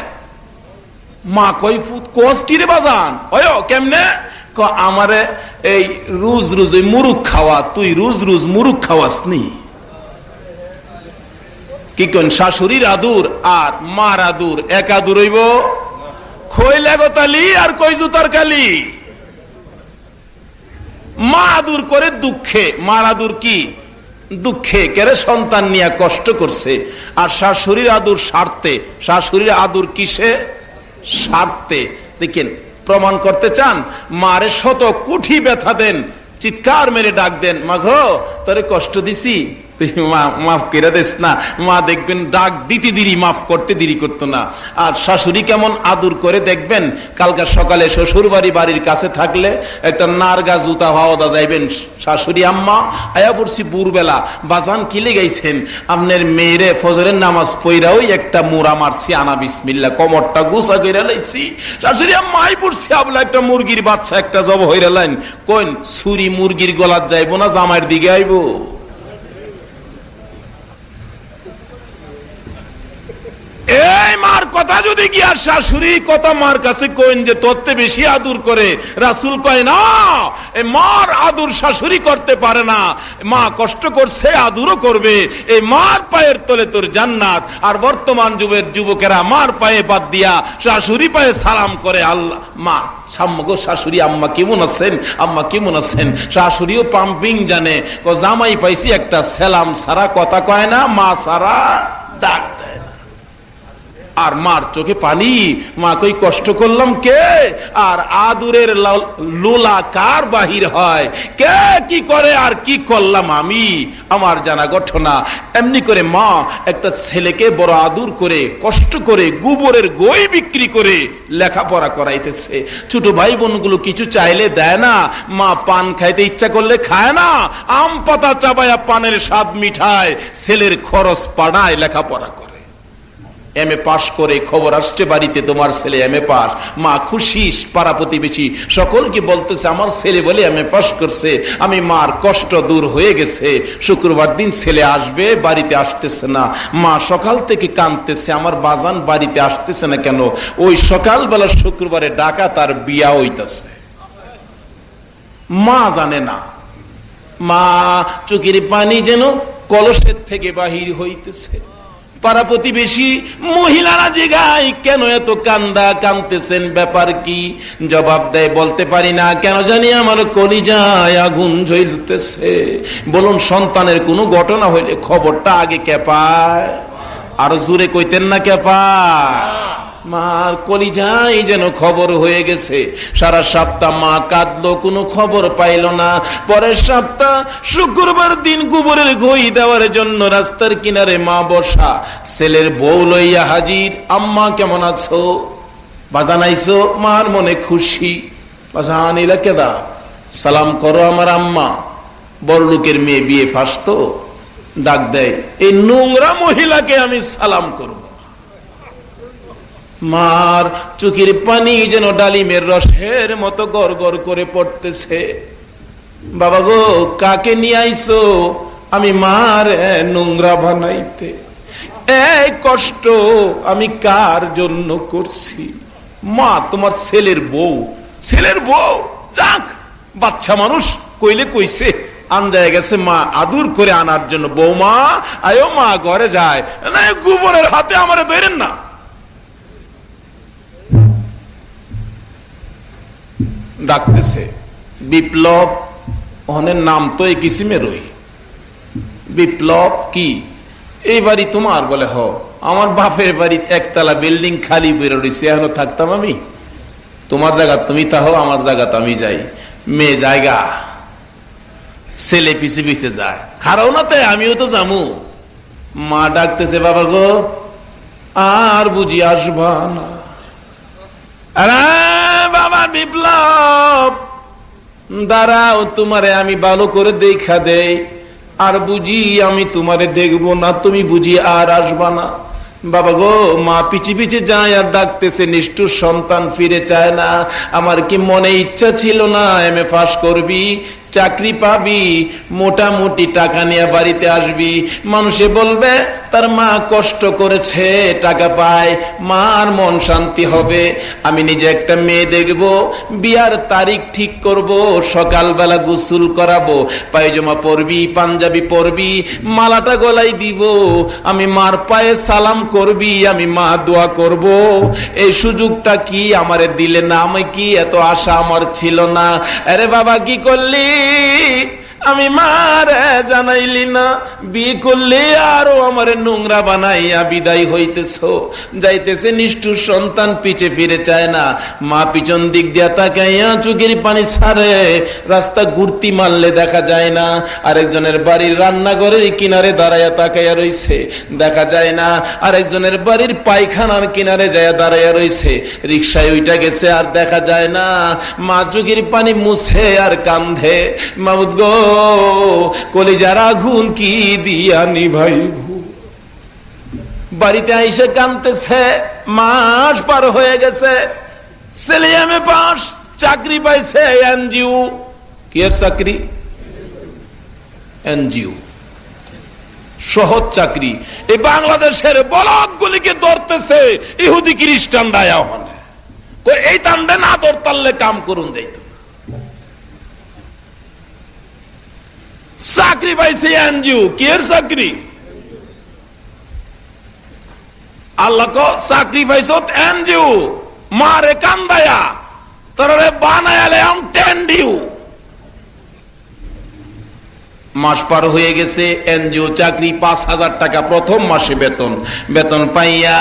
মা কই ফুট কোষ্টিরে বাজান ওয় কেমনে? আমারে এই রোজ রোজ ওই মুরুখ খাওয়া, তুই রোজ রোজ মুরুখ খাওয়াস নি। কি কোন শাশুড়ির আদুর আর মার আদুর এক আদুর হইব? খই লাগতালি আর কই জুতার কালি। মা আদুর করে দুঃখে, মার আদুর কি দুঃখে, কেরে সন্তান নিয়ে কষ্ট করছে। আর শাশুড়ির আদুর স্বার্থে। শাশুড়ির আদুর কিসে? স্বার্থে। দেখেন, প্রমাণ করতে চান, মারে শত কুঠি ব্যথা দেন, চিৎকার মেরে ডাক দেন, মা গো তোরে কষ্ট দিছি, তুই মাফ করে দিস না। মা দেখবেন ডাক দিতে দেরি, মাফ করতে দেরি করতো না। আর শাশুড়ি কেমন আদর করে দেখবেন, কালকে সকালে শ্বশুর বাড়ির কাছে থাকলে একটা নারগা জুতা হাওয়া যাইবেন, শাশুড়ি আম্মা আয়া পড়ছি বুরবেলা, বাজান কি লেগাইছেন? আপনার মেয়েরে ফজরের নামাজ পইরা ওই একটা মুড়া মারছি, আনা বিসমিল্লাহ, কমরটা গুছা কইরা লাইছি। শাশুড়ি আম্মা আই পড়ছি, আবলা একটা মুরগির বাচ্চা একটা জব হইরা লাইন। কোন ছুরি মুরগির গলাত যাইবো না জামাইয়ের দিকে আইবো? এই মার কথা যদি গিয়া শাশুড়ি কথা মার কাছে কইন যে তোরতে বেশি আদর করে, রাসূল কয় না, এই মার আদর শাশুড়ি করতে পারে না। মা কষ্ট করছে, আদরও করবে। এই মার পায়ের তলে তোর জান্নাত। আর বর্তমান যুগের যুবকেরা মার পায়ে বাদ দিয়া শাশুড়ি পায়ে সালাম করে। আল্লাহ মা সাম্মগো শাশুড়ি আম্মা কেমন আছেন, আম্মা কেমন আছেন? শাশুড়িও পাম্পিং জানে, জামাই পাইছি একটা সালাম সারা কথা কয় না, মা সারা ডাক দেয়। আর মার চোখে পানি, মা কই কষ্ট করলাম কে? আর আদুরের লোলা কার বাহির হয়, কে কি করে আর কি করলাম আমি? আমার জানা ঘটনা। এমনি করে মা একটা ছেলেকে বড় আদর করে কষ্ট করে গোবরের গই বিক্রি করে লেখাপড়া করাইতেছে। ছোট ভাই বোনগুলো কিছু চাইলে দেয় না, মা পান খাইতে ইচ্ছা করলে খায় না, আম পাতা চাবায়া পানের স্বাদ মিঠায় ছেলের খরচ পাড়ায় লেখাপড়া করে। এমএ পাস করে খবর আসছে বাড়িতে, তোমার ছেলে এমএ পাস। মা খুশি, পাড়া প্রতিবেশী সকলকে বলতেছে আমার ছেলে বলে এমএ পাস করছে। আমি মার কষ্ট দূর হয়ে গেছে। শুক্রবার দিন ছেলে আসবে, বাড়িতে আসতেছে না। মা সকাল থেকে কাঁদতেছে, আমার বাজান বাড়িতে আসতেছে না কেন? ওই সকালবেলা শুক্রবারে ডাকা তার বিয়া হইতেছে, মা জানে না। মা চোখের পানি যেন কলসের থেকে বাহির হইতেছে। পাড়া প্রতিবেশী মহিলারা জিগায় কেন এত কান্দা কাঁদতেছেন, ব্যাপার কি? জবাব দেয় বলতে পারি না, কেন জানি আমার কলিজায় আগুন জ্বলতেছে। বলুন, সন্তানের কোনো ঘটনা হইলে খবরটা আগে কে পায়? আরো জোরে কইতেন না কে পায়? মার কলিজায় যেন খবর হয়ে গেছে। সারা সপ্তাহ মা কাঁদলো, কোনো খবর পাইল না। পরের সপ্তাহ শুক্রবার দিন গোবরের গই দেওয়ার জন্য রাস্তার কিনারে মা বসা, ছেলের বউ লইয়া হাজির। আম্মা কেমন আছো? বাজান আইছো? মার মনে খুশি। বাজান এলা কেদা? সালাম করো আমার আম্মা। বড় লোকের মেয়ে, বিয়ে ফাঁস তো, ডাক দেয়, এই নোংরা মহিলাকে আমি সালাম করব। মার চোখের পানি যেন ডালিমের রসের মতো গড় গড় করে পড়তেছে। বাবা গো, কাকে নিয়ে আইছো? আমি মারে নোংরা বানাইতে। এই কষ্ট আমি কার জন্য করছি? মা তোমার ছেলের বউ, ছেলের বউ যাক, বাচ্চা মানুষ কইলে কইছে, আনজায় গেছে মা আদর করে আনার জন্য। বৌমা আয়ো মা ঘরে যায় না, গোবরের হাতে আমারে ধরেন না। ডাকতেছে বিপ্লব, ওখানে নাম তো এই কিসিমেরই। বিপ্লব কি এই বাড়ি তোমার? বলে হ, আমার বাপের বাড়ি একতলা বিল্ডিং খালি বেরো রয়েছে, এখনো থাকতাম আমি? তোমার জায়গা তুমি তাহো, আমার জায়গা তো আমি যাই। মেয়ে জায়গা, ছেলে পিছে পিছে যায়, খারাও না তাই আমিও তো যামু। মা ডাকতেছে বাবা গো, আর বুঝি আসবা না? আরে বাবা বিপ্লব, দাঁড়াও, তোমারে আমি ভালো করে দেখা দেই। আর বুঝি আমি তোমারে দেখবো না, তুমি বুঝি আর আসবা না? বাবা গো, মা পিছে পিছে যায় আর ডাকতেছে, নিষ্ঠুর সন্তান ফিরে চায় না। আমার কি মনে ইচ্ছা ছিল না এমএ পাস করবি, চাকরি পাবি, মোটামুটি টাকা নিয়ে বাড়িতে আসবি, মানুষে বলবে তার মা কষ্ট করেছে, টাকা পায়, মার মন শান্তি হবে। আমি নিজে একটা মেয়ে দেখব, বিয়ার তারিখ ঠিক করব, সকালবেলা গোসল করাবো, পায়জামা পরবি, পাঞ্জাবি পরবি, মালাটা গলায় দিব, আমি মার পায়ে সালাম করবি, আমি মা দোয়া করব। এই সুযোগটা কি আমারে দিলে না? আমি কি এত আশা আমার ছিল না? আরে বাবা কি করলি? আমি মারে জানাইলি না, বিয়ে করলে আরো আমারে নোংরা বানাইয়া বিদায় হইতেছ। যাইতেছে নিষ্ঠুর সন্তান, পিছে ফিরে চায় না। মা পিছন দিক দিয়া তাকাইয়া চোখের পানি ছাড়ে, রাস্তা ঘুরতি মারলে দেখা যায় না। আরেকজনের বাড়ির রান্নাঘরের কিনারে দাঁড়াইয়া তাকাইয়া রইছে, দেখা যায় না। আরেকজনের বাড়ির পায়খানার কিনারে যায় দাঁড়াইয়া রইছে, রিক্সায় উইটা গেছে আর দেখা যায় না। মা চোখের পানি মুছে আর কান্ধে, মামুদ গো, কলিজার আগুন কি দিয়া নিভাইব? বাড়িতে আইসে কাঁদতেছে, মাস পার হয়ে গেছে, ছেলে এমএ পাস, চাকরি পাইছে এনজিও। কি এর চাকরি? এনজিও, সহজ চাকরি। এই বাংলাদেশের বলদ গুলিকে ধরতেছে ইহুদি খ্রিস্টান দায়া হনে, এই তান্ডে না ধরতালে কাম করুন যাইত। চাকরি পাইছে এনজিও। কি এর চাকরি? আল্লাহ কো চাকরি পাইছ এনজিও, মারে কান্দায়া তোরে বানায়ালে আম টেন্ডিউ। মাস পার হয়ে গেছে, এনজিও চাকরি, 5,000 টাকা প্রথম মাসে বেতন। বেতন পাইয়া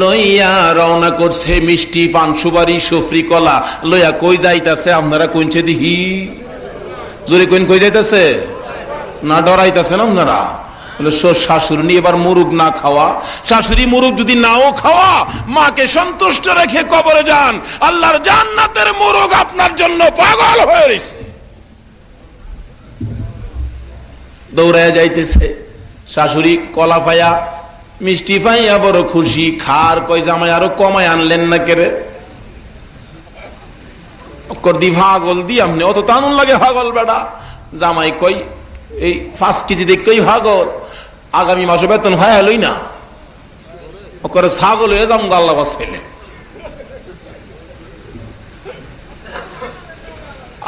লইয়া রওনা করছে, মিষ্টি পান সুপারি সফরি কলা লইয়া। কই যাইতাছে? আপনারা কইছে দিহি জোরে কইন, কই যাইতাছে? না ডরাইতেছেন আপনারা? শাশুড়ি নিয়ে এবার মুরুগ না খাওয়া, শাশুড়ি মুরুগ যদি নাও খাওয়া, মাকে সন্তুষ্ট রেখে কবরে যান, আল্লাহর জান্নাতের মুরুগ আপনার জন্য পাগল হয়ে রয়েছে। দৌড়ায় যাইতেছে, শাশুড়ি কলা পাইয়া মিষ্টি পাইয়া বড় খুশি, খার কই জামাই আরো কমায় আনলেন না কেরে? দি ভাগল দি আমনে অত তানুন লাগে ভাগল বেড়া। জামাই কই এই 5 কেজি দেখই ভাগল, আগামী মাসে বেতন হয় লই না, করে ছাগল হয়ে যাম গাল্লা বাসাইলে।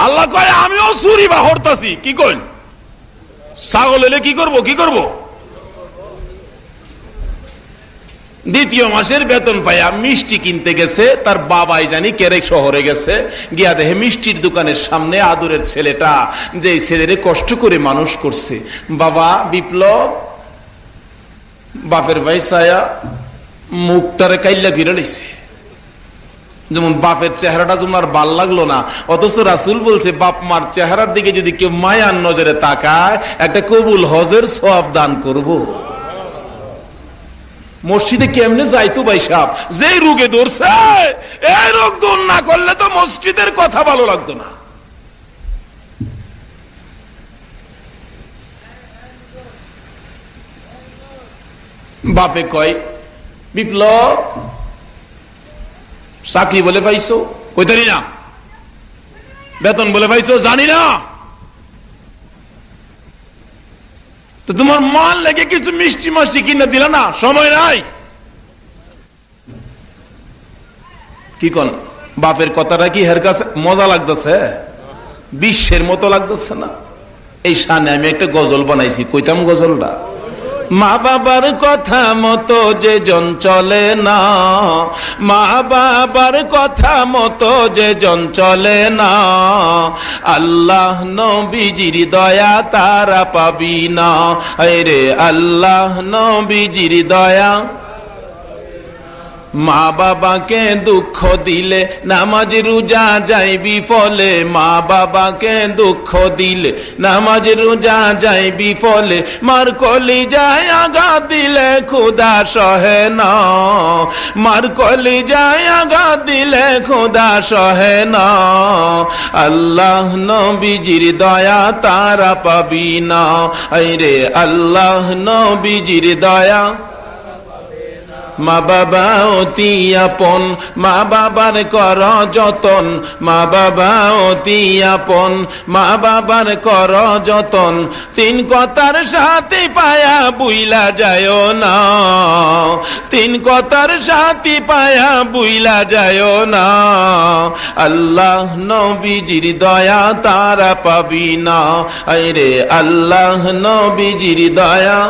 আল্লাহ কয় আমিও চুরি বা হরতাছি। কি কইন? ছাগল এলে কি করব? কি করব? দ্বিতীয় মাসের বেতন পাইয়া মিষ্টি কিনতে গেছে, তার বাবাই জানি কেরে শহরে গেছে, গিয়া দেখে মিষ্টির দোকানের সামনে আদরের ছেলেটা, যে ছেলেরে কষ্ট করে মানুষ করছে। বাবা বিপ্লব, বাপের ভাই ছায়া মুখটারে কাইল্লা ঘিরে লইছে। যেমন বাপের চেহারাটা তোমার ভাল লাগলো না, অথচ রাসূল বলছে বাপ মার চেহারার দিকে যদি কেউ মায়ার নজরে তাকায়, একটা কবুল হজের সওয়াব দান করব। মসজিদে কেমনে যাইতো ভাই সাহেব? যে রোগে ধরছে, এই রোগ দূর না করলে তো মসজিদের কথা ভালো লাগতো না। বাপে কয় বিপ্লব চাকরি বলে পাইছো? কইতারি না। বেতন বলে পাইছো? জানি না। তো তোমার মাল লেগে কিছু মিষ্টি মাষ্টি কিনে দিল না, সময় নাই। কি কোন বাপের কথাটা কি হের কাছে মজা লাগতেছে, বিশ্বের মতো লাগতেছে না? এই শানে আমি একটা গজল বানাইছি, কইতাম গজলটা, মা বাবার কথা মতো যে জন চলে না, মা বাবার কথা মতো যে জন চলে না, আল্লাহ নবীজির দয়া তারা পাবি না। আরে আল্লাহ নবীজির দয়া। মা বাবাকে দুঃখ দিলে নামাজ রোজা যায় বিফলে, মা বাবাকে দুঃখ দিলে নামাজ রোজা যায় বিফলে, মার কলিজায় আঘাত দিলে খোদা সহে না, মার কলিজায় আঘাত দিলে খোদা সহে না, আল্লাহ নবীজির দয়া তারা পাবি না। আরে আল্লাহ নবীজির দয়া। মা বাবা অতি আপন, মা বাবার কর যতন, মা বাবা অতি আপন, মা বাবার কর যতন, তিন কথার সাথে পায়া বুইলা যায় না, তিন কথার সাথে পায়া বুইলা যায় না, আল্লাহ নবীজির দয়া তারা পাবি না। আরে আল্লাহ নবীজির দয়া।